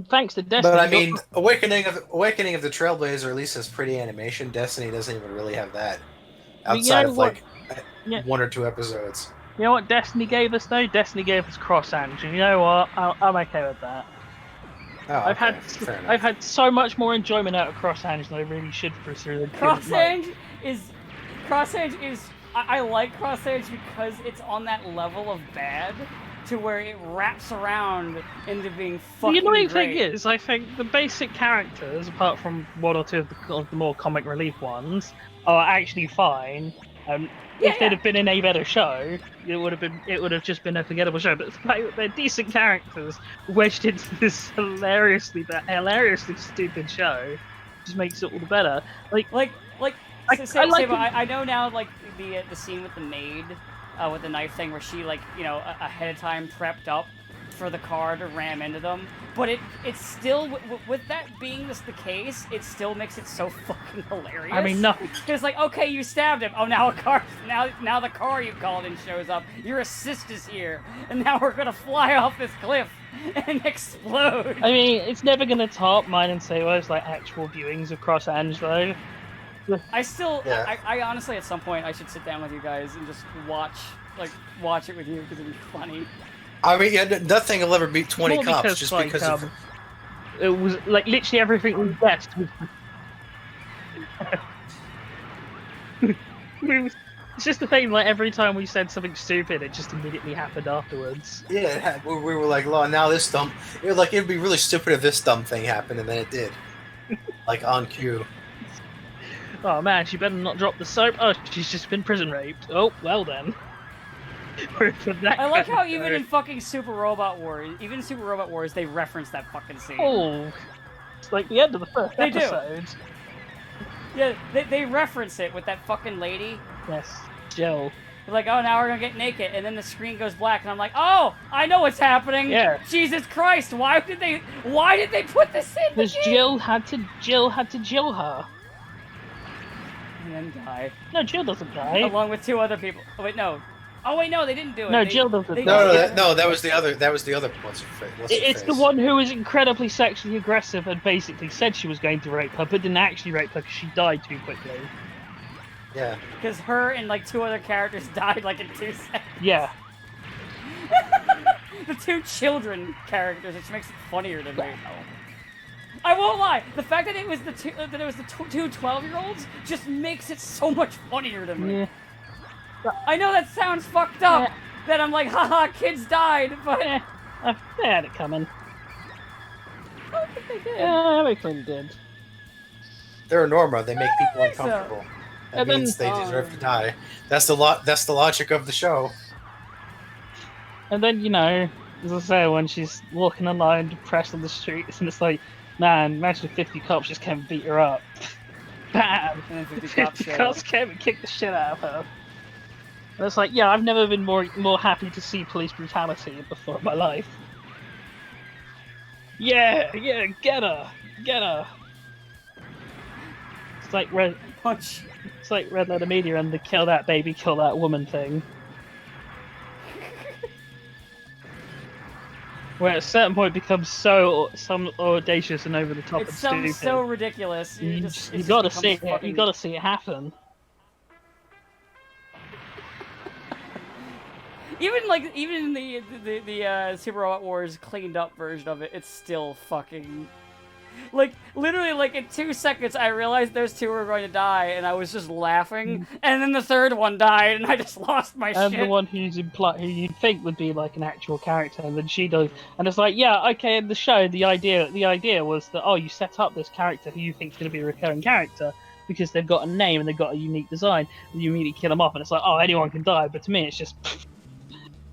Thanks to Destiny. But I mean, Awakening of the Trailblazer at least has pretty animation. Destiny doesn't even really have that. Outside of like one or two episodes. You know what Destiny gave us though? Destiny gave us Cross Engine. You know what? I'm okay with that. Oh, I've had so much more enjoyment out of Cross Engine than I really should pursue the Cross Edge is. I like Cross Edge because it's on that level of bad to where it wraps around into being fucking The annoying great. thing is, I think the basic characters, apart from one or two of the more comic relief ones, are actually fine. If they'd have been in a better show, it would have just been a forgettable show. But the fact that they're decent characters wedged into this hilariously stupid show just makes it all the better. I know now, like the scene with the maid, with the knife thing, where she ahead of time prepped up for the car to ram into them. But it's still with that being the case, it still makes it so fucking hilarious. I mean, no. Because like, okay, you stabbed him. Oh, now now the car you called in shows up. Your assist is here, and now we're gonna fly off this cliff and explode. I mean, it's never gonna top mine and Sailor's like actual viewings of Cross Edge though. I honestly, at some point, I should sit down with you guys and just watch it with you because it'd be funny. I mean, yeah, nothing will ever beat 20 More Cops because, just like, because of... it was like literally everything was best. It's just the thing, like every time we said something stupid, it just immediately happened afterwards. Yeah, we were like, "Oh, now this dumb." It'd be really stupid if this dumb thing happened, and then it did, like on cue. Oh man, she better not drop the soap. Oh, she's just been prison raped. Oh, well then. I like how even in fucking Super Robot Wars, they reference that fucking scene. Oh, it's like the end of the first They episode. do. Yeah, they reference it with that fucking lady. Yes, Jill. They're like, oh, now we're gonna get naked, and then the screen goes black, and I'm like, oh, I know what's happening. Yeah. Jesus Christ, why did they put this in? Because Jill had to Jill her. And then die. No, Jill doesn't die. Along with two other people. Oh wait, no. Oh wait, no, they didn't do it. No, Jill doesn't. That was the other. What's her face? It's the one who was incredibly sexually aggressive and basically said she was going to rape her, but didn't actually rape her because she died too quickly. Yeah. Because her and like two other characters died like in 2 seconds. Yeah. The two children characters, which makes it funnier to me. I won't lie. The fact that it was the two 12-year-olds just makes it so much funnier to me. Yeah. I know that sounds fucked up. Yeah. That I'm like, haha, kids died, but They had it coming. I don't think they did. Yeah, they clearly did. They're Norma. They make people think so. uncomfortable. That And then- means they deserve to die. That's the logic of the show. And then, as I say, when she's walking alone, depressed on the streets, and it's like, man, imagine if 50 cops just came and beat her up. Bam! And then 50 50 cops came and kicked the shit out of her. And it's like, yeah, I've never been more happy to see police brutality before in my life. Yeah, get her! It's like Punch. It's like Red Letter Media and the kill that baby, kill that woman thing. Where at a certain point it becomes so some audacious and over the top It and sounds stupid. so ridiculous. You, It just gotta becomes see it. fucking- You gotta see it happen. Even the Super Robot Wars cleaned up version of it, it's still fucking like literally like in 2 seconds I realized those two were going to die and I was just laughing and then the third one died and I just lost my And shit. the one who you'd think would be like an actual character, and then she does, and it's like, yeah, okay. In the show, the idea was that you set up this character who you think is going to be a recurring character because they've got a name and they've got a unique design, and you immediately kill them off, and it's like, anyone can die. But to me, it's just,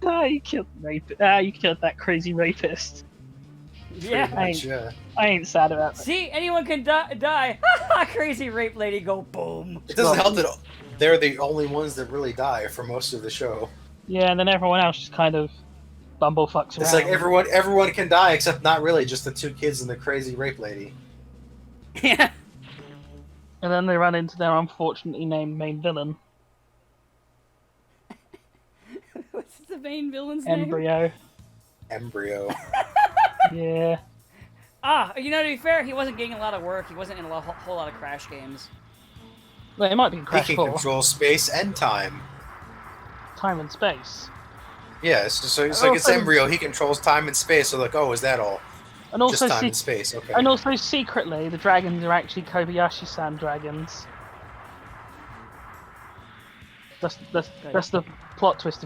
you killed you killed that crazy rapist. Yeah. Pretty much, yeah. I ain't sad about that. See, anyone can die. Crazy rape lady, go boom. It doesn't help that they're the only ones that really die for most of the show. Yeah, and then everyone else just kind of bumblefucks around. It's like everyone can die except not really, just the two kids and the crazy rape lady. Yeah. And then they run into their unfortunately named main villain, What's the main villain's name? Embryo. Yeah. To be fair, he wasn't getting a lot of work. He wasn't in a whole lot of Crash games. Well, it might be in He Crash can 4. control space and time. Time and space. Yeah, so it's And like it's also- Embryo. He controls time and space. So like, is that all? And also, Just time and space. Okay. and also secretly, the dragons are actually Kobayashi-san dragons. That's the plot twist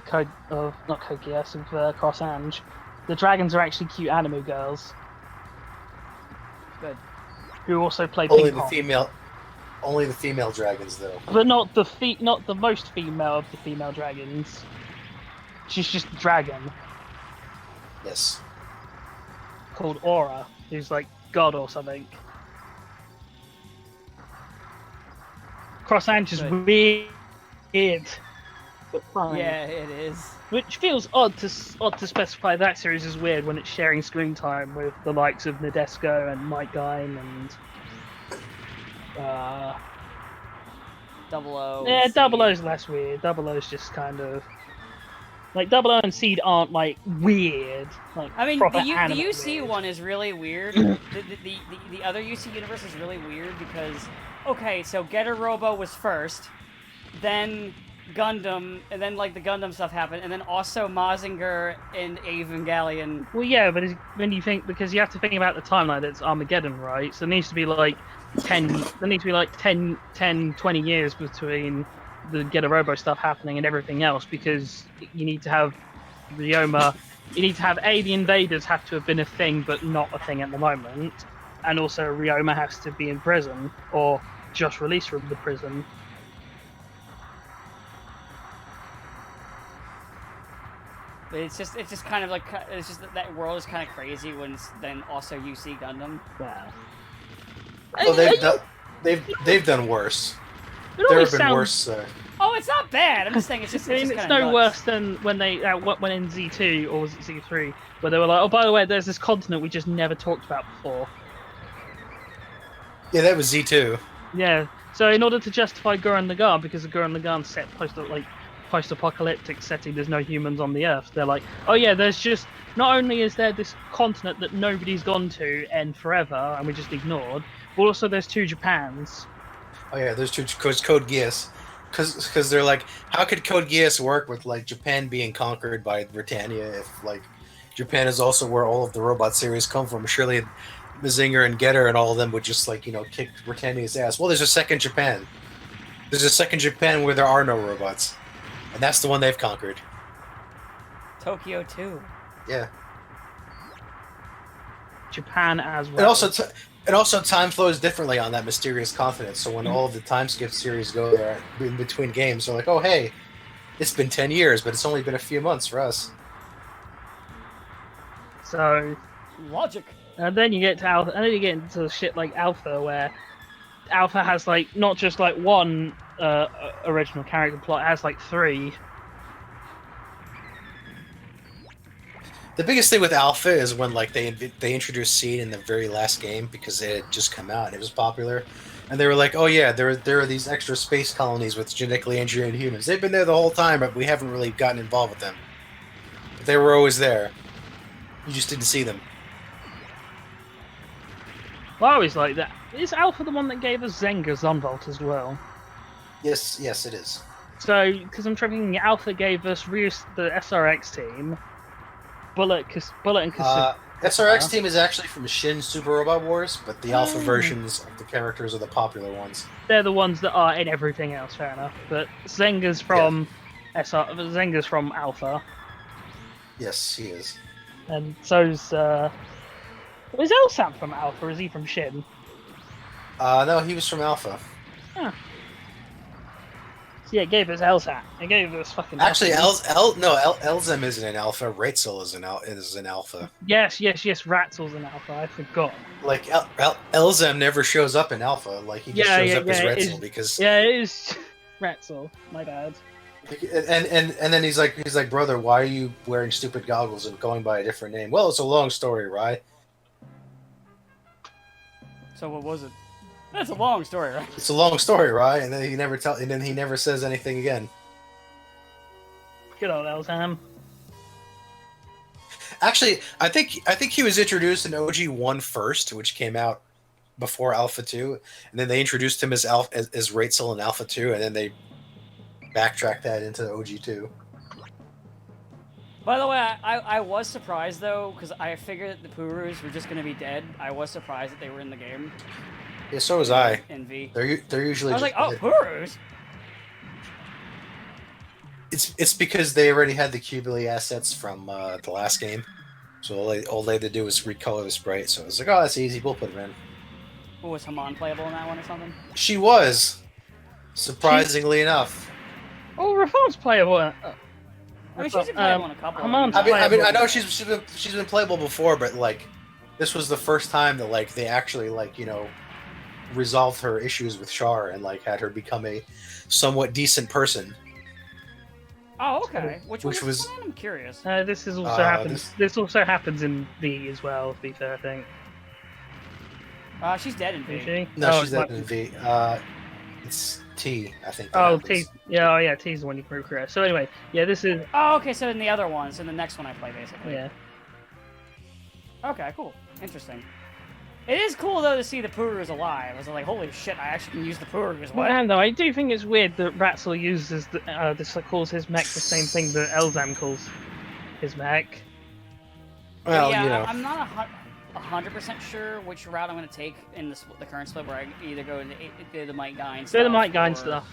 of not Code Geass, of Cross Ange. The dragons are actually cute anime girls Good. who also play Only ping the pong. female. Only the female dragons, though. But not the most female of the female dragons. She's just a dragon Yes. called Aura, who's like God or something. Cross Ange is Good. weird, but fine. Yeah, it is. Which feels odd to specify that series as weird when it's sharing screen time with the likes of Nadesco and Mike Gine and Double O. yeah, Seed. Double O's less weird. Double O's just kind of like Double O and Seed aren't like weird. Like I mean, proper the anime UC weird. one is really weird. the other UC universe is really weird because, okay, so Getter Robo was first, then Gundam, and then like the Gundam stuff happened, and then also Mazinger and Evangelion. Well, yeah, but when you think, because you have to think about the timeline, it's Armageddon, right? So there needs to be like 10, 20 years between the Get a Robo stuff happening and everything else, because you need to have Ryoma, you need to have the invaders have to have been a thing, but not a thing at the moment, and also Ryoma has to be in prison, or just released from the prison. But it's just kind of like it's just that world is kind of crazy when it's then also UC Gundam. Wow. Well, they've done worse. There have been worse. Oh, it's not bad. I'm just saying it's just. I mean, it's no worse than when they went in Z2 or was it Z3, where they were like, "Oh, by the way, there's this continent we just never talked about before." Yeah, that was Z2. Yeah. So in order to justify Gurren Lagann, because the Gurren Lagann set post-apocalyptic setting, there's no humans on the Earth. They're like, "Oh yeah, there's just not only is there this continent that nobody's gone to and forever, and we just ignored, but also there's two Japans." Oh yeah, there's two Code Geass. Because they're like, how could Code Geass work with like Japan being conquered by Britannia if like Japan is also where all of the robot series come from? Surely Mazinger and Getter and all of them would just like kick Britannia's ass. Well, there's a second Japan. There's a second Japan where there are no robots, and that's the one they've conquered. Tokyo 2. Yeah. Japan as well. And also, time flows differently on that mysterious continent. So when all of the time skip series go there in between games, they're like, "Oh, hey, it's been 10 years, but it's only been a few months for us." So, Logic. and then you get to Alpha, and then you get into shit like Alpha, where Alpha has like not just like one original character plot, it has like three. The biggest thing with Alpha is when like they introduced Seed in the very last game because it had just come out and it was popular, and they were like, "Oh yeah, there are these extra space colonies with genetically engineered humans. They've been there the whole time, but we haven't really gotten involved with them. But they were always there." You just didn't see them. Well, I always like that. Is Alpha the one that gave us Zenga Zunvolt as well? Yes, it is. So, because I'm thinking Alpha gave us the SRX team, Bullet and Kasuga. SRX team is actually from Shin Super Robot Wars, but the alpha versions of the characters are the popular ones. They're the ones that are in everything else, fair enough. But Zenga's from Zenga's from Alpha, Yes, he is. and so's is Elsam from Alpha? Or is he from Shin? No, he was from Alpha. Huh. So yeah, it gave us Elsam. It gave us fucking. Actually, Alpha. Elzem isn't an alpha. Ratzel is an alpha. Yes, Ratzel's an Alpha. I forgot. Like Elzem never shows up in alpha. Like he just shows up as Ratzel because yeah, it is Ratzel. My bad. and then he's like, brother, why are you wearing stupid goggles and going by a different name? Well, it's a long story, right? So what was it? That's a long story, right? It's a long story, right? And then he never says anything again. Good old Elsam. Actually, I think he was introduced in OG1 first, which came out before Alpha 2, and then they introduced him as Ratzel in Alpha 2, and then they backtracked that into OG2. By the way, I was surprised though, because I figured that the Purus were just going to be dead. I was surprised that they were in the game. Yeah, so was I. In V. They're usually. I was just like, oh, Purus. It's because they already had the Qbili assets from the last game, so all they had to do was recolor the sprite. So I was like, oh, that's easy. We'll put them in. What, was Haman playable in that one or something? She was, surprisingly enough. Oh, Rafon's playable. I mean, she's been playable in a couple. Haman's I mean, I know playable. she's been playable before, but like, this was the first time that like they actually resolved her issues with Char and like had her become a somewhat decent person. Oh, okay. Which was one? I'm curious. This is also happens. This also happens in V as well. To be fair, I think. She's dead in Is V. she? No, she's dead in V. It's T, I think. Oh, T. Yeah, oh, yeah. T's the one you can recruit. So anyway, yeah, this is. Oh, okay. So in the other ones, in the next one I play, basically. Yeah. Okay, cool. Interesting. It is cool though to see the Purus alive. I was like, holy shit! I actually can use the Purus. What? Well, though, I do think it's weird that Ratzel uses calls his mech the same thing that Elzam calls his mech. Well, yeah, I'm not 100% sure which route I'm going to take in the current split, where I either go into the Mike Guy and stuff. Do the Mike Guy and stuff.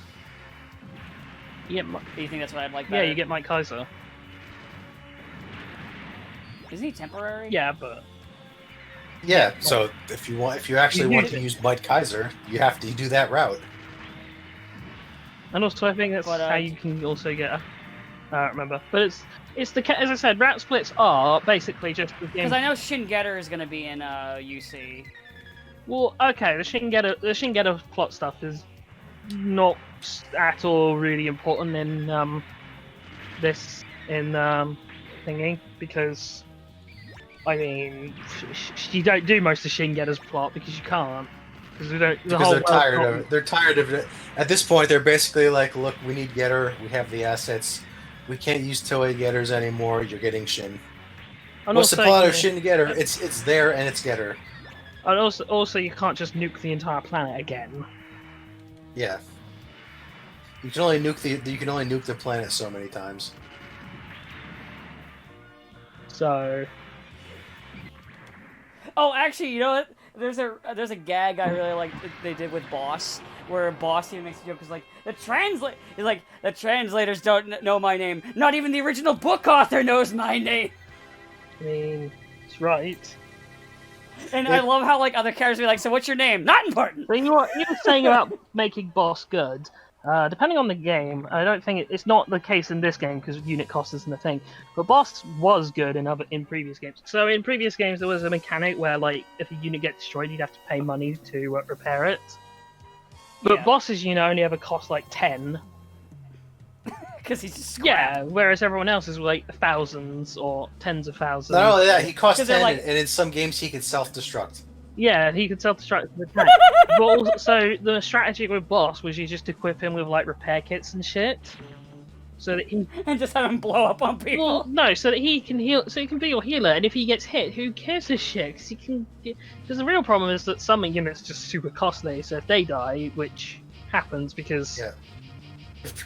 Do you think that's what I'd like? Yeah, better? you get Mike Kaiser. Isn't he temporary? Yeah, but. Yeah, so if you actually want to use Mike Kaiser, you have to do that route. And also, I think that's how you can also get. I don't remember, but it's the as I said, route splits are basically just the game. Because I know Shin Getter is going to be in UC. Well, okay, the Shin Getter plot stuff is not at all really important in this thingy, because I mean you don't do most of Shin Getter's plot because you can't. Because they're tired of it. They're tired of it. At this point, they're basically like, look, we need Getter. We have the assets. We can't use Toei Getters anymore. You're getting Shin. And What's also, the plot of Shin Getter? It's there and it's Getter. And also, you can't just nuke the entire planet again. Yeah. You can only nuke the planet so many times. So. Oh, actually, you know what? There's a gag I really like that they did with Boss, where Boss even makes a joke because like the translators don't know my name. Not even the original book author knows my name. I mean, it's right. And I love how like other characters be like, so what's your name? Not important. But you know what you were saying about making Boss good. Depending on the game, I don't think it's not the case in this game because unit cost isn't a thing. But Boss was good in previous games. So in previous games, there was a mechanic where like if a unit gets destroyed, you'd have to pay money to repair it. But Yeah. Boss's unit only ever cost like 10. Because he's just scrap. Yeah, whereas everyone else is like thousands or tens of thousands. Not only that, he costs 'Cause they're 10, like- and in some games he can self-destruct. Yeah, he could self-destruct the tank. But also, the strategy with Boss was you just equip him with like repair kits and shit. so that he and just have him blow up on people. well, no, so that he can heal, so he can be your healer. And if he gets hit, who cares a shit? Because he can. Because the real problem is that some units are just super costly. So if they die, which happens because Yeah.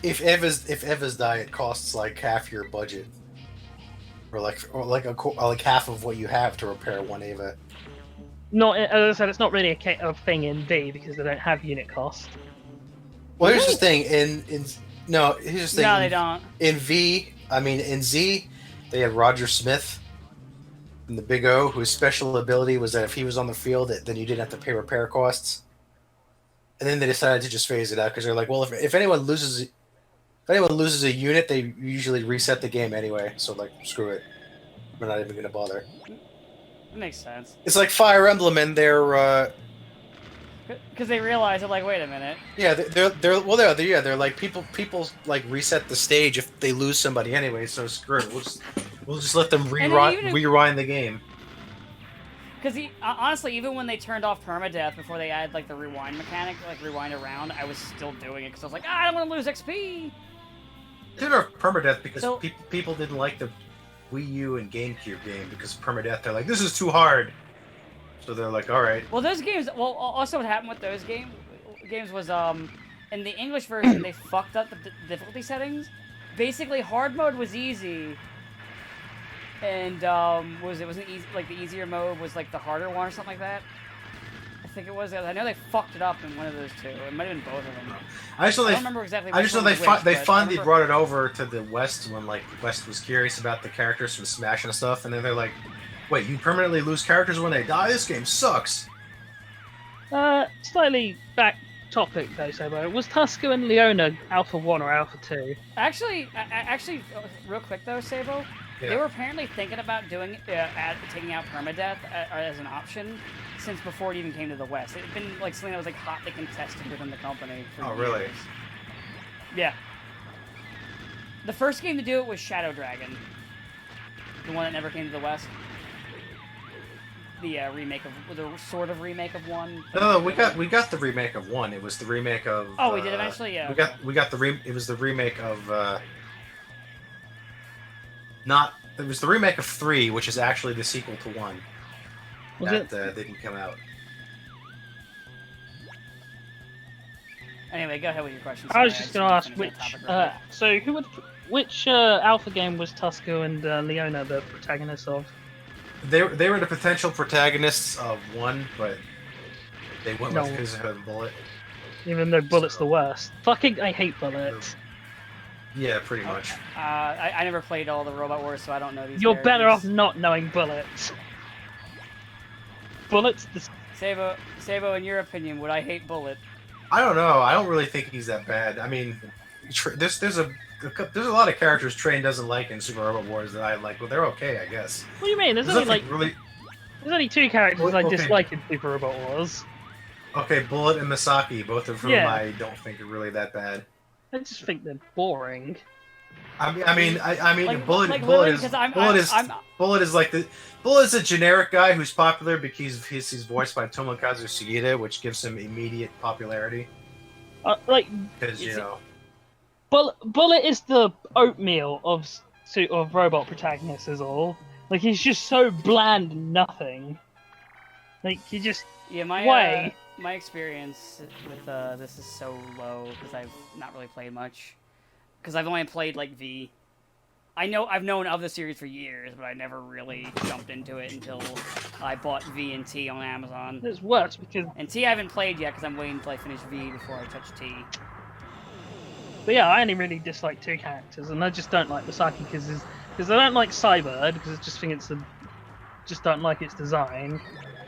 If Evas die, it costs like half your budget, or like half of what you have to repair one Eva. not as I said, it's not really a thing in V because they don't have unit cost. Well, here's the thing. Here's the thing. No, they don't. In Z, they had Roger Smith in the Big O, whose special ability was that if he was on the field, then you didn't have to pay repair costs. And then they decided to just phase it out because they're like, well, if anyone loses a unit, they usually reset the game anyway. So like, screw it, we're not even gonna bother. That makes sense. It's like Fire Emblem and their. Because they realize they're like, wait a minute. Yeah, they're like people like reset the stage if they lose somebody anyway. So screw it. We'll just let them rewind the game. Because honestly, even when they turned off permadeath before they added like the rewind mechanic, like rewind around, I was still doing it because I was like, I don't want to lose XP. They turned off permadeath because people didn't like the Wii U and GameCube game because of permadeath. They're like, this is too hard. So they're like, all right. Well, those games. Well, also what happened with those games was in the English version they fucked up the difficulty settings. Basically, hard mode was easy, and wasn't easy. Like the easier mode was like the harder one or something like that. I think it was. I know they fucked it up in one of those two. It might have been both of them. I don't remember exactly. I just know they finally brought it over to the West when like West was curious about the characters from Smash and stuff, and then they're like, wait, you permanently lose characters when they die? This game sucks. Slightly back topic though, Sabo. Was Tusker and Leona Alpha 1 or Alpha 2? Actually, real quick though, Sabo, Yeah. they were apparently thinking about doing taking out permadeath as an option since before it even came to the West. It had been like something that was like hotly contested within the company. For years. Really? Yeah. The first game to do it was Shadow Dragon, the one that never came to the West. The sort of remake of one. No, we got the remake of one. It was the remake of. Oh, we did eventually. Yeah. We got It was the remake of. Not. It was the remake of 3, which is actually the sequel to 1. That didn't come out. Anyway, go ahead with your question. I was just going to ask which Alpha game was Tusker and Leona the protagonists of? They were the potential protagonists of 1, but they went with Kazuha and Bullet. Even though Bullet's the worst. Fucking, I hate Bullet. Yeah, pretty much. I never played all the Robot Wars, so I don't know these. You're better off not knowing Bullet. Bullet's the... Sabo, in your opinion, would I hate Bullet? I don't know. I don't really think he's that bad. I mean, there's a lot of characters Train doesn't like in Super Robot Wars that I like. Well, they're okay, I guess. What do you mean? There's only 2 characters I dislike in Super Robot Wars. Okay, Bullet and Misaki, both of whom I don't think are really that bad. I just think they're boring. Bullet is a generic guy who's popular because he's voiced by Tomokazu Sugita, which gives him immediate popularity. Because Bullet is the oatmeal of robot protagonists, is all. Like he's just so bland and nothing. Like he just my experience with this is so low because I've not really played much. Because I've only played like V. I've known of the series for years, but I never really jumped into it until I bought V and T on Amazon. It's worse because... And T I haven't played yet because I'm waiting until I finish V before I touch T. But yeah, I only really dislike 2 characters, and I just don't like Misaki because I don't like Cybird because I just think just don't like its design,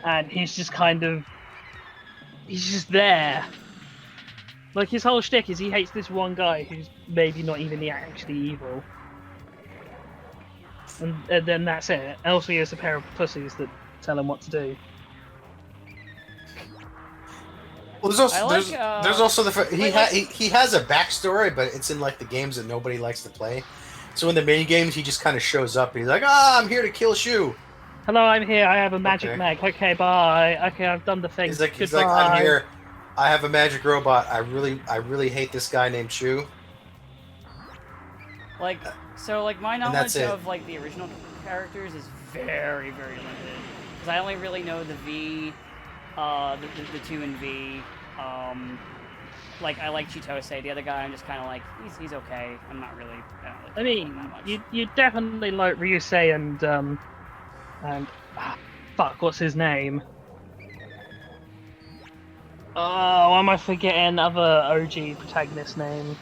and he's just there. Like his whole shtick is he hates this one guy who's maybe not even actually evil. And then that's it. Else he has a pair of pussies that tell him what to do. Well, there's also he has a backstory, but it's in like the games that nobody likes to play. So in the mini games, he just kind of shows up and he's like, I'm here to kill Shu. Hello, I'm here. I have a magic mech. Okay, bye. Okay, I've done the thing. He's like, I'm here. I have a magic robot. I really hate this guy named Shu. Like, so like my And that's knowledge it. of like the original characters is very, very limited. Because I only really know the V, the two in V. Like I like Chitose. The other guy, I'm just kind of like he's okay. I'm not really. I don't I really like him mean, that much. you definitely like Ryusei and fuck, what's his name? Oh, why am I forgetting other OG protagonist name?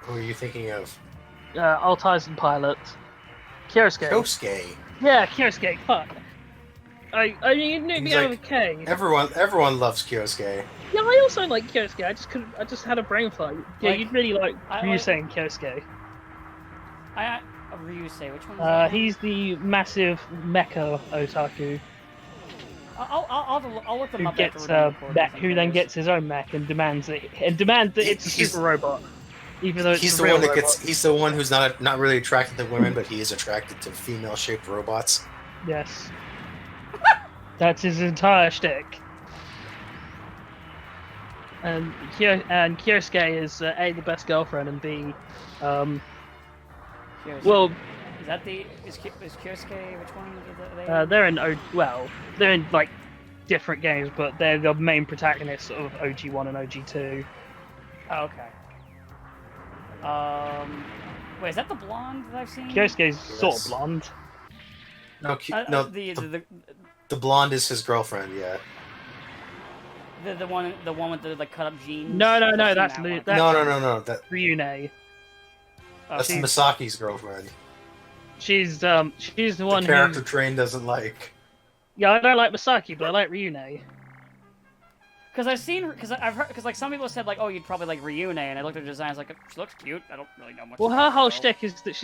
Who are you thinking of? Altizen Pilot. Kyosuke. Kosuke. Yeah, Kyosuke, fuck. I mean, you knew He's me out like- of a K. Everyone loves Kyosuke. Yeah, I also like Kyosuke, I just had a brain fart. Yeah, Like, you'd really like I Ryusei and Kyosuke. Ryusei, which one? Is that? He's the massive mecha otaku I'll look them who up gets after we're done recording, who then because- gets his own mech and demands that it's a He's- super robot, even though it's He's a the real one that robot. gets. He's the one who's not really attracted to women, but he is attracted to female-shaped robots. Yes, that's his entire shtick. And Kyosuke is A, the best girlfriend, and B, Kyosuke. well, is that is Kyosuke? Which one are they? they're in like different games, but they're the main protagonists of OG1 and OG2. Oh, okay. Wait, is that the blonde that I've seen? Kyosuke's sort Yes. of blonde. No, no. The blonde is his girlfriend. Yeah. The one with the like cut up jeans. No, I've seen that's that Lu- one. that- No. Ryune. That's she's- Misaki's girlfriend. She's the one The character who. Train doesn't like. Yeah, I don't like Misaki, but I like Ryune. Because I've heard, because like some people said like, oh, you'd probably like Ryune, and I looked at her design, I was like, she looks cute. I don't really know much. Well, about her whole girl. shtick is that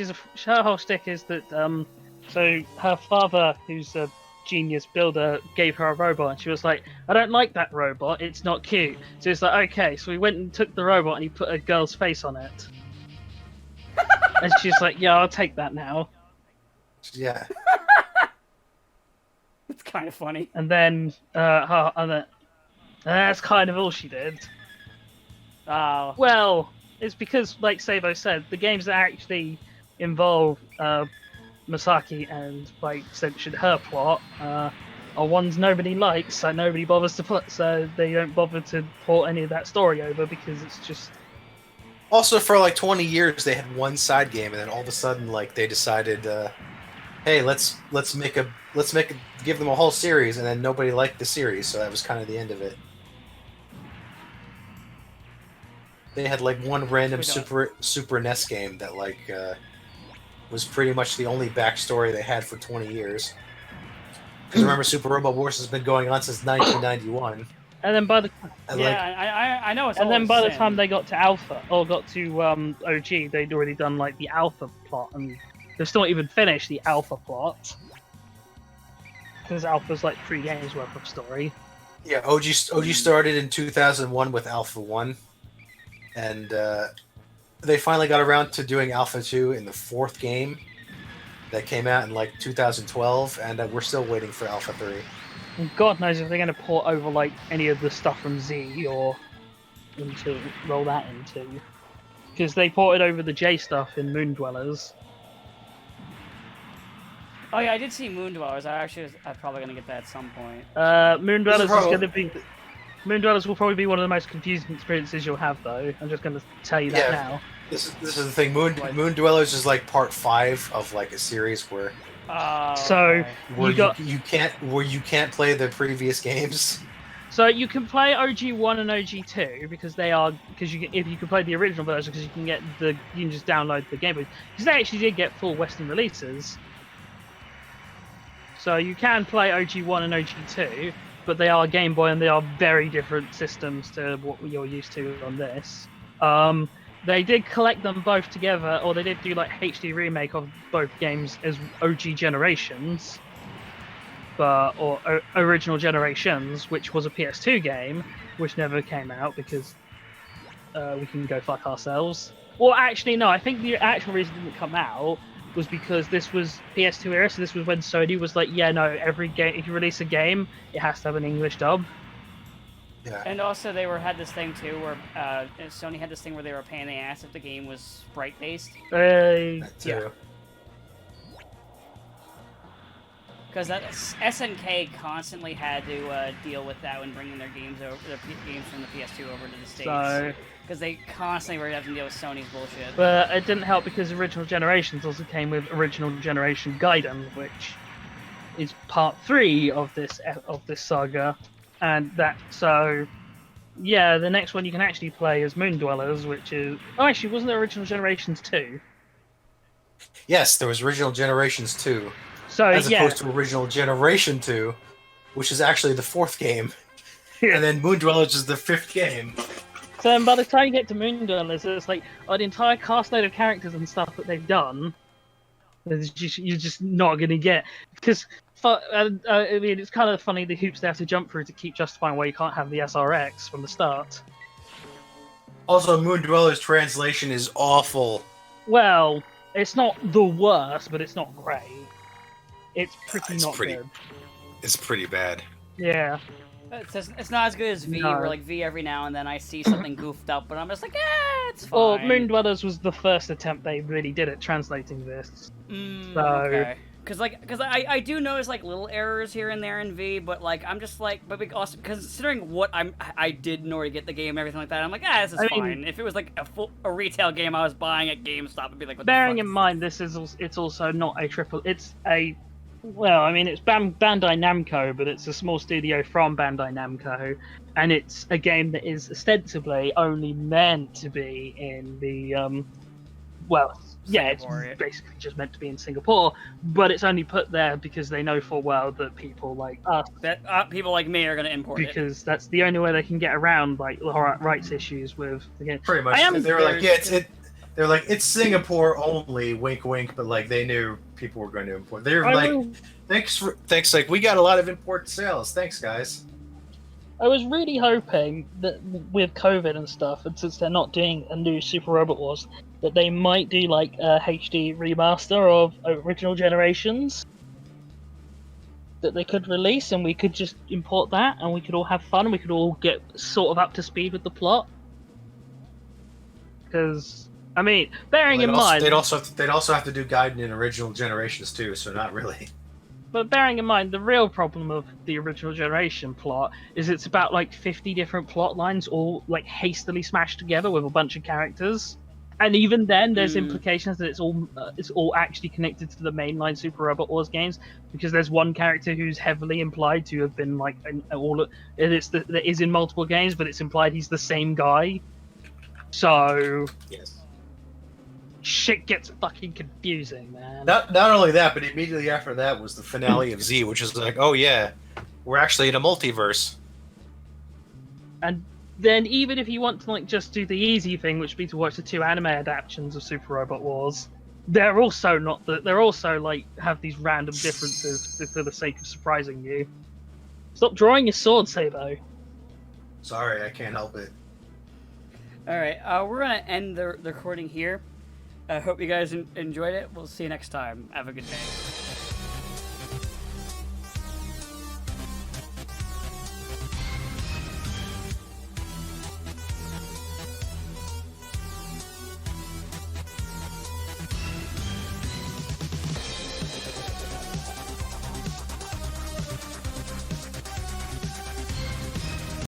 so her father, who's a genius builder, gave her a robot, and she was like, I don't like that robot. It's not cute. So it's like, okay. So we went and took the robot, and he put a girl's face on it. And she's like, yeah, I'll take that now. Yeah. It's kind of funny. And then that's kind of all she did. Oh. Well, it's because, like Sabo said, the games that actually involve Masaki and, like, essentially her plot are ones nobody likes, so nobody bothers to put, so they don't bother to port any of that story over because it's just. Also, for like 20 years, they had one side game, and then all of a sudden, like they decided, hey, let's give them a whole series, and then nobody liked the series, so that was kind of the end of it. They had like one random Super NES game that like was pretty much the only backstory they had for 20 years. Because remember, Super Robot Wars has been going on since 1991. And then by the And I know it's. and then old by the sin. time they got to Alpha or got to OG, they'd already done like the Alpha plot, and they've still not even finished the Alpha plot because Alpha's like 3 games worth of story. yeah, OG started in 2001 with Alpha 1, and they finally got around to doing Alpha 2 in the 4th game that came out in like 2012, and we're still waiting for Alpha 3. And God knows if they're going to port over like any of the stuff from Z or into roll that into, because they ported over the J stuff in Moon Dwellers. Oh yeah, I did see Moon Dwellers. I'm probably gonna get that at some point. Moon Dwellers is probably- going to be. Moon Dwellers will probably be one of the most confusing experiences you'll have, though. I'm just going to tell you that Yeah. now. This is the thing. Moon Dwellers is like part 5 of like a series where So Okay. You you can't play the previous games. So you can play OG1 and OG2 because if you can play the original version because you can just download the game because they actually did get full Western releases. So you can play OG1 and OG2, but they are Game Boy and they are very different systems to what you're used to on this. They did collect them both together, or they did do like HD remake of both games as OG Generations. Or Original Generations, which was a PS2 game, which never came out because we can go fuck ourselves. Well, actually, no, I think the actual reason it didn't come out was because this was PS2 era, so this was when Sony was like, yeah, no, every game, if you release a game, it has to have an English dub. Yeah. And also, had this thing too where Sony had this thing where they were a pain in the ass if the game was sprite based. That too. Yeah. Because SNK constantly had to deal with that when bringing their games games from the PS2 over to the States. So, Because they constantly were having to deal with Sony's bullshit. but it didn't help because Original Generations also came with Original Generation Gaiden, which is part 3 of this saga, and the next one you can actually play as Moon Dwellers, which is actually wasn't there Original Generations 2? Yes, there was Original Generations 2. So As opposed to Original Generation 2, which is actually the 4th game. And then Moon Dwellers is the 5th game. So then by the time you get to Moon Dwellers, it's like an entire cast load of characters and stuff that they've done. You're just not going to get. Because, I mean, it's kind of funny the hoops they have to jump through to keep justifying why you can't have the SRX from the start. Also, Moon Dwellers translation is awful. Well, it's not the worst, but it's not great. It's pretty good. It's pretty bad. Yeah. It's not as good as V, No. where like V every now and then I see something goofed up, but I'm just like, it's fine. Well, Moon Dwellers was the first attempt they really did at translating this. Okay. Because I do notice like little errors here and there in V, but like I'm just like, but also considering what I did in order to get the game and everything like that, I'm like, this is fine. If it was like a retail game I was buying at GameStop, I'd be like, what Bearing the in fuck? mind, it's also not a triple. It's a, well, I mean, it's Bandai Namco, but it's a small studio from Bandai Namco, and it's a game that is ostensibly only meant to be in the, Singapore, it's basically just meant to be in Singapore, but it's only put there because they know full well that people like us, That people like me are going to import it. because that's the only way they can get around like rights issues with the game. Pretty much. They were like, they're like, it's Singapore only, wink wink, but like they knew people were going to import. They were like, thanks, like we got a lot of import sales. Thanks, guys. I was really hoping that with COVID and stuff, and since they're not doing a new Super Robot Wars, that they might do like a HD remaster of original generations that they could release, and we could just import that, and we could all have fun, and we could all get sort of up to speed with the plot. Because, I mean, bearing in mind, they'd also have to do Gaiden in Original Generations too, so not really. but bearing in mind, the real problem of the original generation plot is it's about like 50 different plot lines all like hastily smashed together with a bunch of characters. And even then, there's implications that it's all actually connected to the mainline Super Robot Wars games, because there's one character who's heavily implied to have been like that is in multiple games, but it's implied he's the same guy. So Yes. shit gets fucking confusing, man. Not only that, but immediately after that was the finale of Z, which is like, oh yeah, we're actually in a multiverse. And then even if you want to like just do the easy thing, which would be to watch the 2 anime adaptations of Super Robot Wars, they're also like have these random differences for the sake of surprising you. Stop drawing your sword, Sabo. Sorry, I can't help it. All right, we're gonna end the recording here. I hope you guys enjoyed it. We'll see you next time. Have a good day.